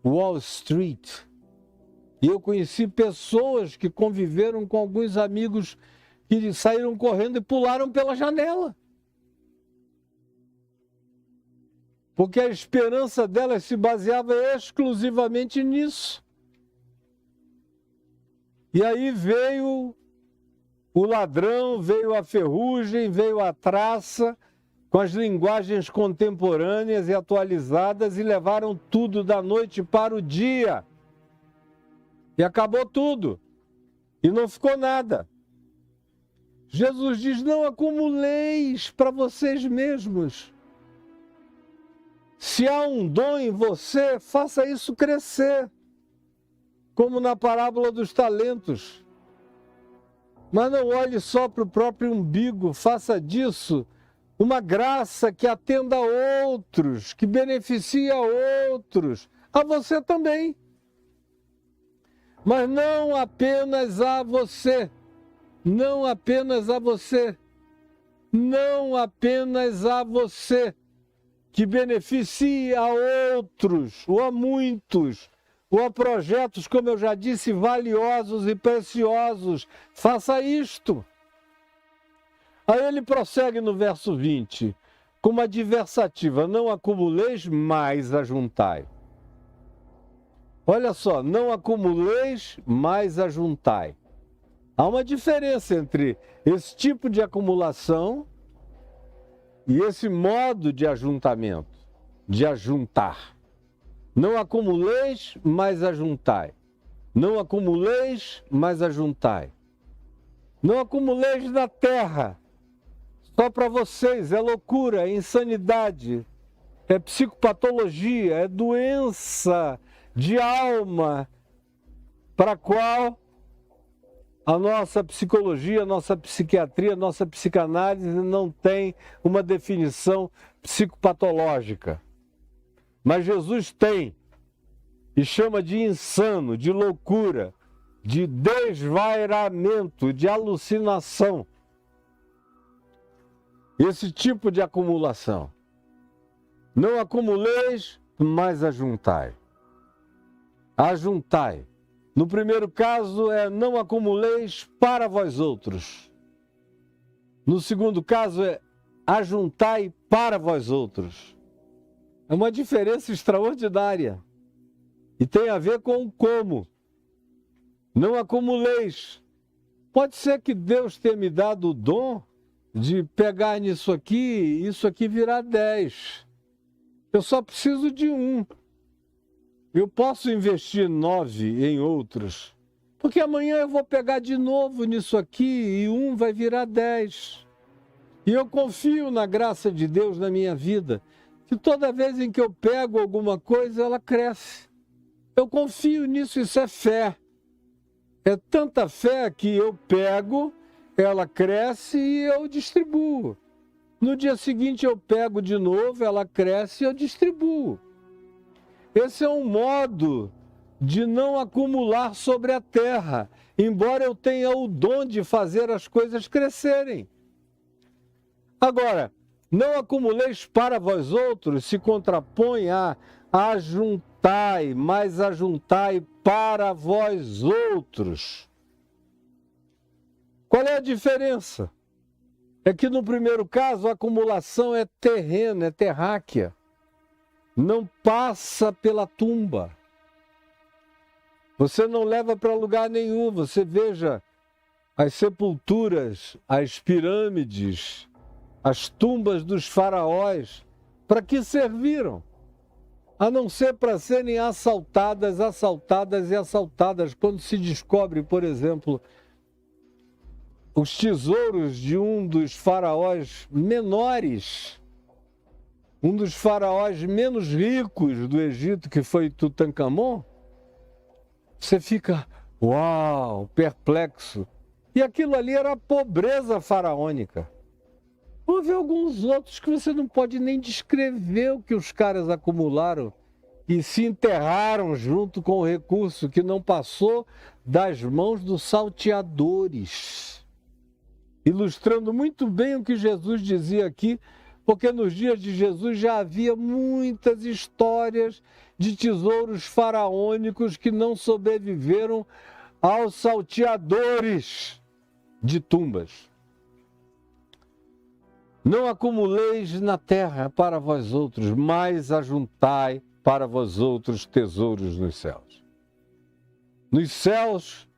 Wall Street. E eu conheci pessoas que conviveram com alguns amigos que saíram correndo e pularam pela janela. Porque a esperança delas se baseava exclusivamente nisso. E aí veio o ladrão, veio a ferrugem, veio a traça, com as linguagens contemporâneas e atualizadas, e levaram tudo da noite para o dia. E acabou tudo. E não ficou nada. Jesus diz, não acumuleis para vocês mesmos. Se há um dom em você, faça isso crescer. Como na parábola dos talentos. Mas não olhe só para o próprio umbigo, faça disso uma graça que atenda a outros, que beneficie a outros, a você também. Mas não apenas a você. Não apenas a você, não apenas a você, que beneficie a outros, ou a muitos, ou a projetos, como eu já disse, valiosos e preciosos. Faça isto. Aí ele prossegue no verso 20, com uma adversativa, não acumuleis, mas ajuntai. Olha só, não acumuleis, mas ajuntai. Há uma diferença entre esse tipo de acumulação e esse modo de ajuntamento, de ajuntar. Não acumuleis, mas ajuntai. Não acumuleis, mas ajuntai. Não acumuleis na terra, só para vocês, é loucura, é insanidade, é psicopatologia, é doença de alma, para a qual A nossa psicologia, a nossa psiquiatria, a nossa psicanálise não tem uma definição psicopatológica. Mas Jesus tem, e chama de insano, de loucura, de desvairamento, de alucinação. Esse tipo de acumulação. Não acumuleis, mas ajuntai. Ajuntai. No primeiro caso é não acumuleis para vós outros. No segundo caso é ajuntai para vós outros. É uma diferença extraordinária. E tem a ver com o como. Não acumuleis. Pode ser que Deus tenha me dado o dom de pegar nisso aqui e isso aqui virar 10. Eu só preciso de 1. Eu posso investir 9 em outros, porque amanhã eu vou pegar de novo nisso aqui e 1 vai virar 10. E eu confio na graça de Deus na minha vida, que toda vez em que eu pego alguma coisa, ela cresce. Eu confio nisso, isso é fé. É tanta fé que eu pego, ela cresce e eu distribuo. No dia seguinte eu pego de novo, ela cresce e eu distribuo. Esse é um modo de não acumular sobre a terra, embora eu tenha o dom de fazer as coisas crescerem. Agora, não acumuleis para vós outros se contrapõe a ajuntai, mas ajuntai para vós outros. Qual é a diferença? É que no primeiro caso a acumulação é terrena, é terráquea. Não passa pela tumba. Você não leva para lugar nenhum. Você veja as sepulturas, as pirâmides, as tumbas dos faraós. Para que serviram? A não ser para serem assaltadas, assaltadas e assaltadas. Quando se descobre, por exemplo, os tesouros de um dos faraós menores, um dos faraós menos ricos do Egito, que foi Tutankhamon, você fica, uau, perplexo. E aquilo ali era a pobreza faraônica. Houve alguns outros que você não pode nem descrever o que os caras acumularam e se enterraram junto com o recurso que não passou das mãos dos salteadores. Ilustrando muito bem o que Jesus dizia aqui, porque nos dias de Jesus já havia muitas histórias de tesouros faraônicos que não sobreviveram aos salteadores de tumbas. Não acumuleis na terra para vós outros, mas ajuntai para vós outros tesouros nos céus. Nos céus,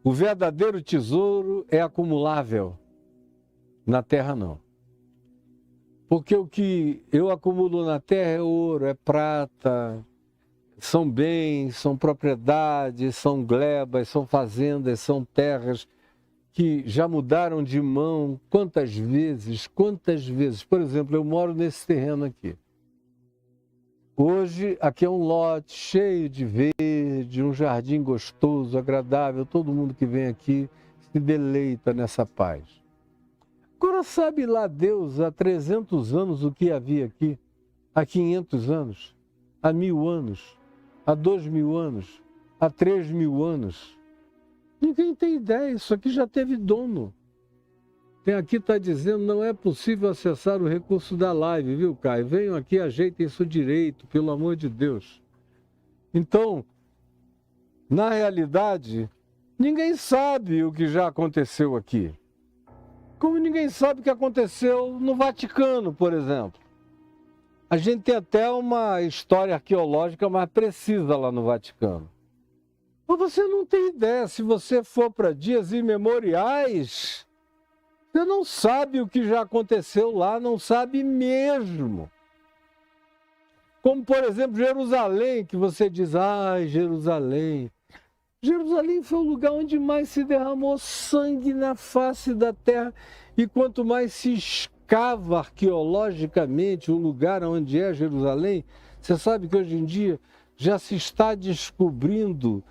o verdadeiro tesouro é acumulável, na terra não. Porque o que eu acumulo na terra é ouro, é prata, são bens, são propriedades, são glebas, são fazendas, são terras que já mudaram de mão quantas vezes. Por exemplo, eu moro nesse terreno aqui. Hoje, aqui é um lote cheio de verde, um jardim gostoso, agradável, todo mundo que vem aqui se deleita nessa paz. Agora, sabe lá Deus, há 300 anos o que havia aqui? Há 500 anos? Há 1000 anos? Há 2000 anos? Há 3000 anos? Ninguém tem ideia, isso aqui já teve dono. Tem aqui, está dizendo, não é possível acessar o recurso da live, viu, Caio? Venham aqui, ajeitem isso direito, pelo amor de Deus. Então, na realidade, ninguém sabe o que já aconteceu aqui. Como ninguém sabe o que aconteceu no Vaticano, por exemplo. A gente tem até uma história arqueológica mais precisa lá no Vaticano. Mas você não tem ideia, se você for para dias imemoriais, você não sabe o que já aconteceu lá, não sabe mesmo. Como, por exemplo, Jerusalém, que você diz, ai, Jerusalém. Jerusalém foi o lugar onde mais se derramou sangue na face da terra. E quanto mais se escava arqueologicamente o lugar onde é Jerusalém, você sabe que hoje em dia já se está descobrindo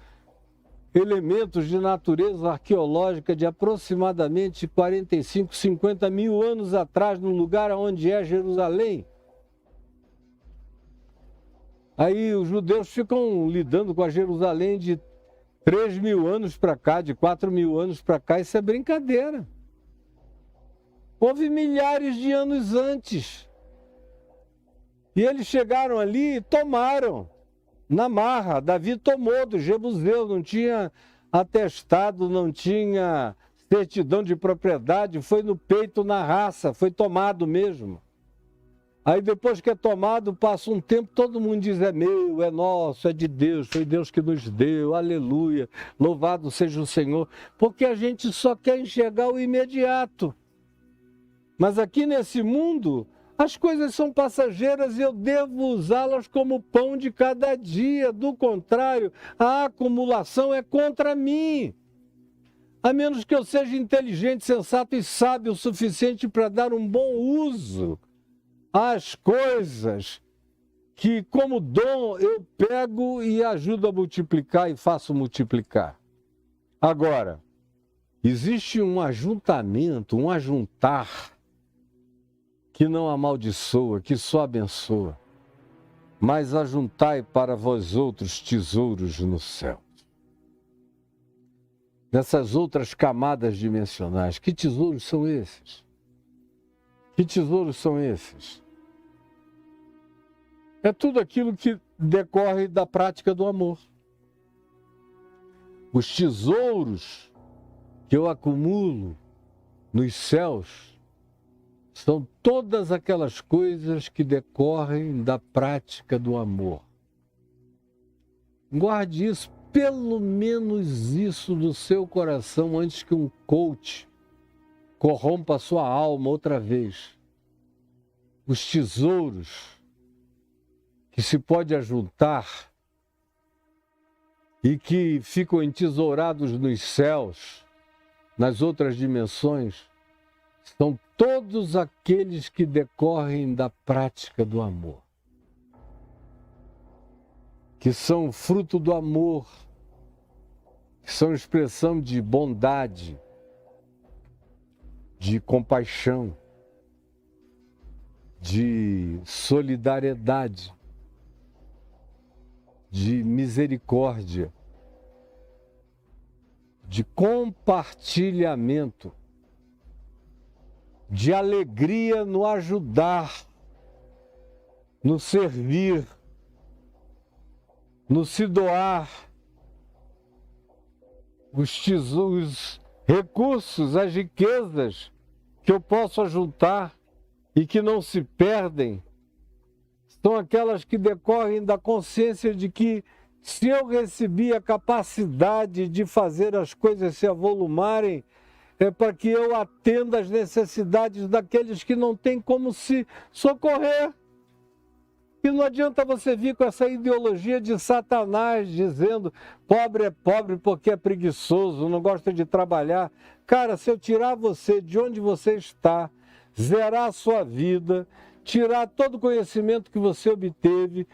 elementos de natureza arqueológica de aproximadamente 45, 50 mil anos atrás, no lugar onde é Jerusalém. Aí os judeus ficam lidando com a Jerusalém de 3 mil anos para cá, de 4 mil anos para cá, isso é brincadeira. Houve milhares de anos antes. E eles chegaram ali e tomaram. Na marra, Davi tomou dos jebuseus, não tinha atestado, não tinha certidão de propriedade, foi no peito, na raça, foi tomado mesmo. Aí depois que é tomado, passa um tempo, todo mundo diz é meu, é nosso, é de Deus, foi Deus que nos deu, aleluia, louvado seja o Senhor, porque a gente só quer enxergar o imediato. Mas aqui nesse mundo, as coisas são passageiras e eu devo usá-las como pão de cada dia. Do contrário, a acumulação é contra mim. A menos que eu seja inteligente, sensato e sábio o suficiente para dar um bom uso às coisas que, como dom, eu pego e ajudo a multiplicar e faço multiplicar. Agora, existe um ajuntamento, um ajuntar que não amaldiçoa, que só abençoa. Mas ajuntai para vós outros tesouros no céu. Nessas outras camadas dimensionais, que tesouros são esses? Que tesouros são esses? É tudo aquilo que decorre da prática do amor. Os tesouros que eu acumulo nos céus são todas aquelas coisas que decorrem da prática do amor. Guarde isso, pelo menos isso do seu coração, antes que um coach corrompa a sua alma outra vez. Os tesouros que se pode ajuntar e que ficam entesourados nos céus, nas outras dimensões, são todos aqueles que decorrem da prática do amor, que são fruto do amor, que são expressão de bondade, de compaixão, de solidariedade, de misericórdia, de compartilhamento, de alegria no ajudar, no servir, no se doar. Os recursos, as riquezas que eu posso ajuntar e que não se perdem, são aquelas que decorrem da consciência de que, se eu recebi a capacidade de fazer as coisas se avolumarem, é para que eu atenda às necessidades daqueles que não têm como se socorrer. E não adianta você vir com essa ideologia de Satanás dizendo pobre é pobre porque é preguiçoso, não gosta de trabalhar. Cara, se eu tirar você de onde você está, zerar a sua vida, tirar todo o conhecimento que você obteve,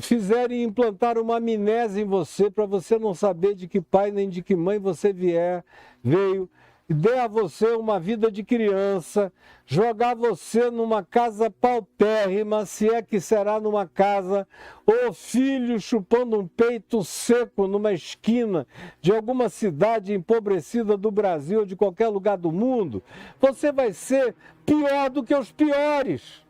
fizerem implantar uma amnésia em você para você não saber de que pai nem de que mãe você veio, dê a você uma vida de criança, jogar você numa casa paupérrima, se é que será numa casa, ou filho chupando um peito seco numa esquina de alguma cidade empobrecida do Brasil ou de qualquer lugar do mundo, você vai ser pior do que os piores.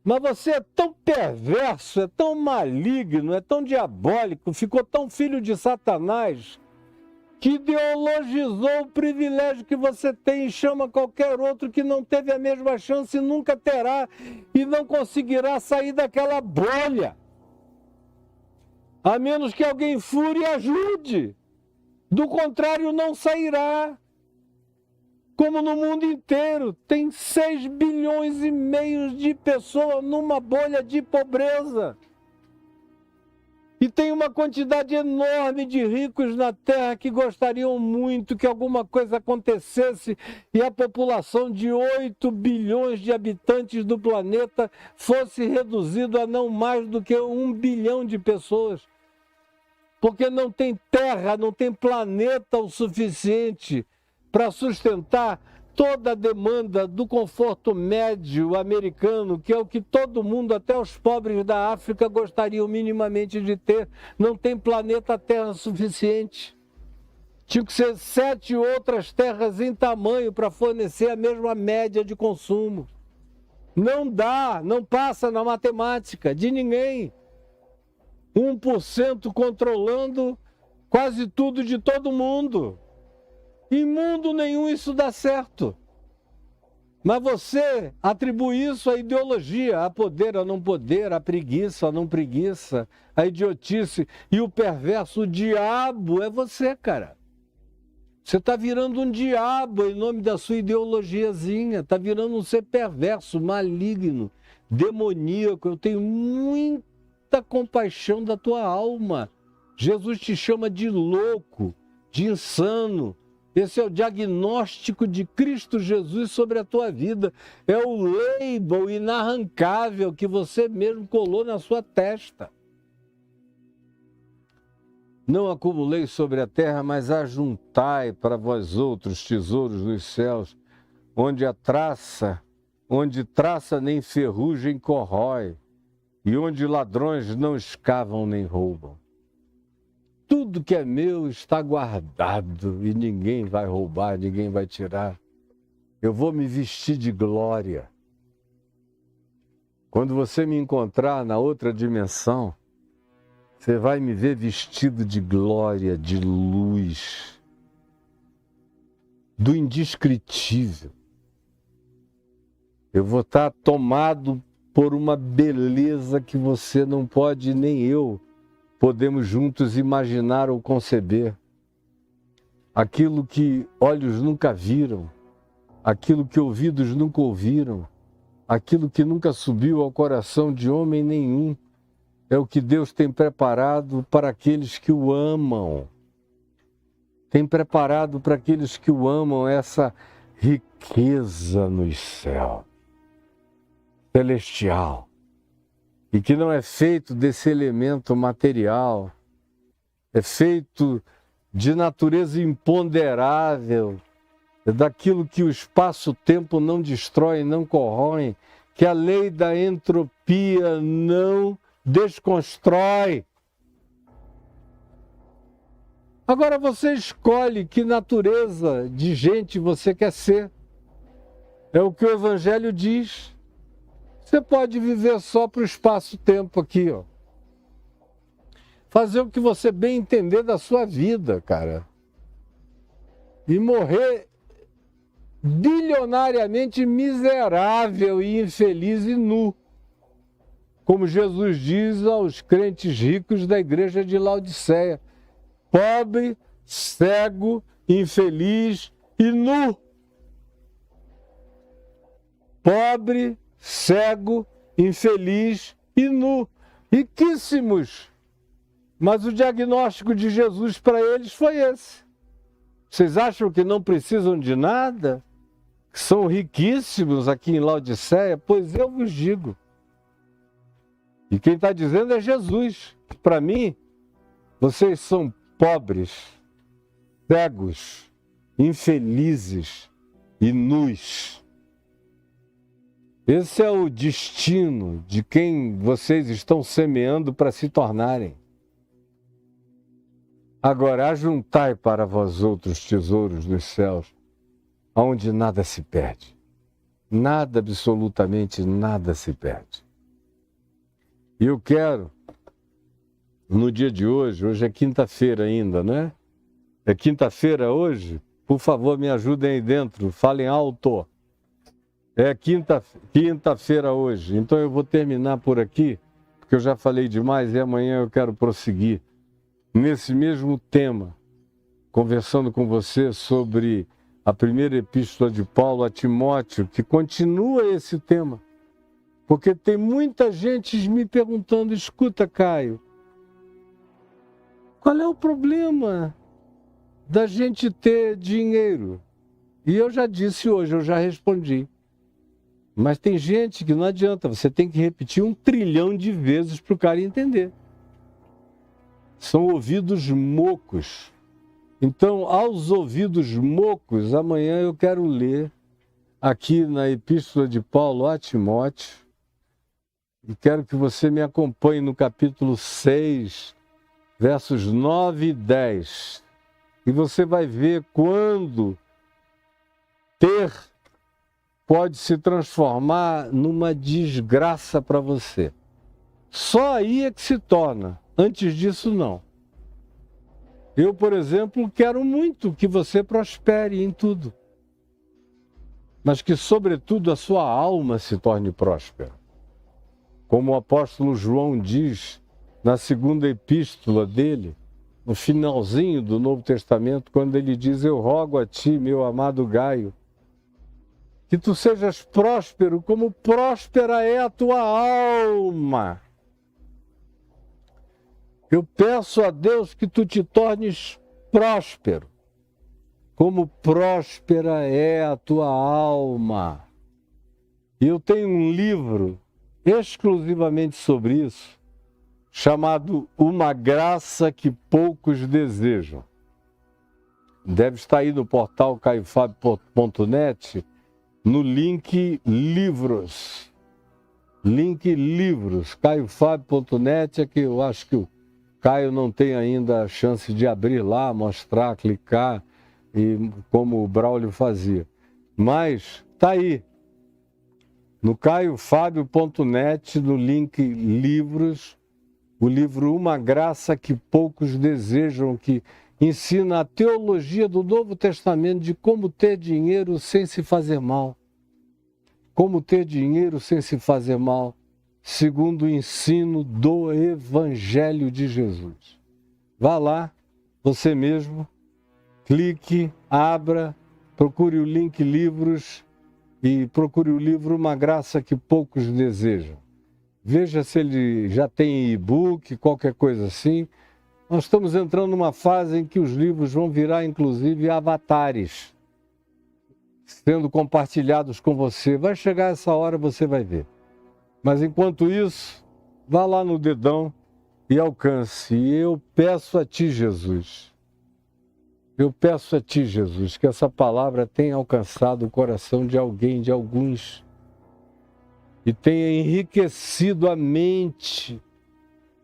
Mas você é tão perverso, é tão maligno, é tão diabólico, ficou tão filho de Satanás, que ideologizou o privilégio que você tem e chama qualquer outro que não teve a mesma chance e nunca terá e não conseguirá sair daquela bolha. A menos que alguém fure e ajude. Do contrário, não sairá. Como no mundo inteiro, tem 6 bilhões e meio de pessoas numa bolha de pobreza. E tem uma quantidade enorme de ricos na Terra que gostariam muito que alguma coisa acontecesse e a população de 8 bilhões de habitantes do planeta fosse reduzida a não mais do que 1 bilhão de pessoas. porque não tem terra, não tem planeta o suficiente para sustentar toda a demanda do conforto médio americano, que é o que todo mundo, até os pobres da África, gostariam minimamente de ter. Não tem planeta Terra suficiente. Tinha que ser 7 outras terras em tamanho para fornecer a mesma média de consumo. Não dá, não passa na matemática de ninguém. 1% controlando quase tudo de todo mundo. Em mundo nenhum isso dá certo. Mas você atribui isso à ideologia, a poder, a não poder, a preguiça, a não preguiça, a idiotice. E o perverso, o diabo, é você, cara. Você está virando um diabo em nome da sua ideologiazinha. Está virando um ser perverso, maligno, demoníaco. Eu tenho muita compaixão da tua alma. Jesus te chama de louco, de insano. Esse é o diagnóstico de Cristo Jesus sobre a tua vida. É o label inarrancável que você mesmo colou na sua testa. Não acumulei sobre a terra, mas ajuntai para vós outros tesouros nos céus, onde traça nem ferrugem corrói, e onde ladrões não escavam nem roubam. Tudo que é meu está guardado e ninguém vai roubar, ninguém vai tirar. Eu vou me vestir de glória. Quando você me encontrar na outra dimensão, você vai me ver vestido de glória, de luz, do indescritível. Eu vou estar tomado por uma beleza que você não pode, nem eu, podemos juntos imaginar ou conceber. Aquilo que olhos nunca viram, aquilo que ouvidos nunca ouviram, aquilo que nunca subiu ao coração de homem nenhum, é o que Deus tem preparado para aqueles que o amam. Tem preparado para aqueles que o amam essa riqueza nos céus, celestial. E que não é feito desse elemento material, é feito de natureza imponderável, é daquilo que o espaço-tempo não destrói, não corrói, que a lei da entropia não desconstrói. Agora você escolhe que natureza de gente você quer ser. É o que o Evangelho diz. Você pode viver só para o espaço-tempo aqui, ó. Fazer o que você bem entender da sua vida, cara. E morrer bilionariamente miserável e infeliz e nu. Como Jesus diz aos crentes ricos da igreja de Laodiceia. Pobre, cego, infeliz e nu. Pobre, cego, infeliz e nu. Riquíssimos. Mas o diagnóstico de Jesus para eles foi esse. Vocês acham que não precisam de nada? Que são riquíssimos aqui em Laodiceia? Pois eu vos digo. E quem está dizendo é Jesus. Para mim, vocês são pobres, cegos, infelizes e nus. Esse é o destino de quem vocês estão semeando para se tornarem. Agora, ajuntai para vós outros tesouros nos céus, onde nada se perde. Nada, absolutamente nada se perde. E eu quero, no dia de hoje é quinta-feira ainda, né? É quinta-feira hoje? Por favor, me ajudem aí dentro, falem alto. É quinta-feira hoje, então eu vou terminar por aqui, porque eu já falei demais e amanhã eu quero prosseguir nesse mesmo tema, conversando com você sobre a primeira epístola de Paulo a Timóteo, que continua esse tema. Porque tem muita gente me perguntando, escuta, Caio, qual é o problema da gente ter dinheiro? E eu já disse hoje, eu já respondi. Mas tem gente que não adianta, você tem que repetir 1 trilhão de vezes para o cara entender. São ouvidos mocos. Então, aos ouvidos mocos, amanhã eu quero ler aqui na Epístola de Paulo a Timóteo, e quero que você me acompanhe no capítulo 6, versos 9 e 10. E você vai ver quando ter pode se transformar numa desgraça para você. Só aí é que se torna. Antes disso, não. Eu, por exemplo, quero muito que você prospere em tudo, mas que, sobretudo, a sua alma se torne próspera. Como o apóstolo João diz na segunda epístola dele, no finalzinho do Novo Testamento, quando ele diz: eu rogo a ti, meu amado Gaio, que tu sejas próspero como próspera é a tua alma. Eu peço a Deus que tu te tornes próspero, como próspera é a tua alma. E eu tenho um livro exclusivamente sobre isso, chamado Uma Graça que Poucos Desejam. Deve estar aí no portal caiofabio.net, no link livros. Link livros, caiofabio.net, é que eu acho que o Caio não tem ainda a chance de abrir lá, mostrar, clicar, e como o Braulio fazia. Mas está aí, no caiofabio.net, no link livros, o livro Uma Graça que Poucos Desejam, que ensina a teologia do Novo Testamento de como ter dinheiro sem se fazer mal. Como ter dinheiro sem se fazer mal, segundo o ensino do Evangelho de Jesus. Vá lá, você mesmo, clique, abra, procure o link livros e procure o livro Uma Graça que Poucos Desejam. Veja se ele já tem e-book, qualquer coisa assim. Nós estamos entrando numa fase em que os livros vão virar, inclusive, avatares, sendo compartilhados com você. Vai chegar essa hora, você vai ver. Mas enquanto isso, vá lá no dedão e alcance. E eu peço a ti, Jesus, que essa palavra tenha alcançado o coração de alguém, de alguns, e tenha enriquecido a mente,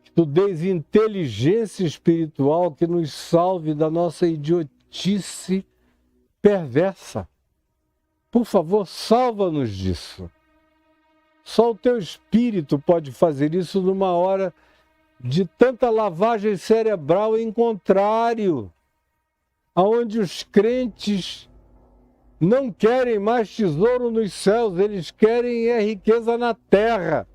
que tu dês inteligência espiritual que nos salve da nossa idiotice perversa. Por favor, salva-nos disso. Só o teu espírito pode fazer isso numa hora de tanta lavagem cerebral em contrário, aonde os crentes não querem mais tesouro nos céus, eles querem riqueza na terra.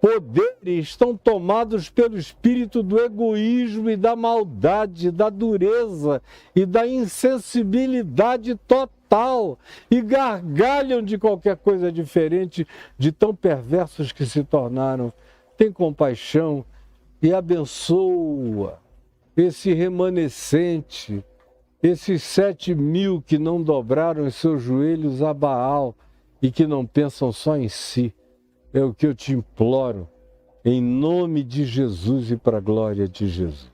Poderes estão tomados pelo espírito do egoísmo e da maldade, da dureza e da insensibilidade total, e gargalham de qualquer coisa diferente, de tão perversos que se tornaram. Tem compaixão e abençoa esse remanescente, esses 7.000 que não dobraram os seus joelhos a Baal e que não pensam só em si. É o que eu te imploro, em nome de Jesus e para a glória de Jesus.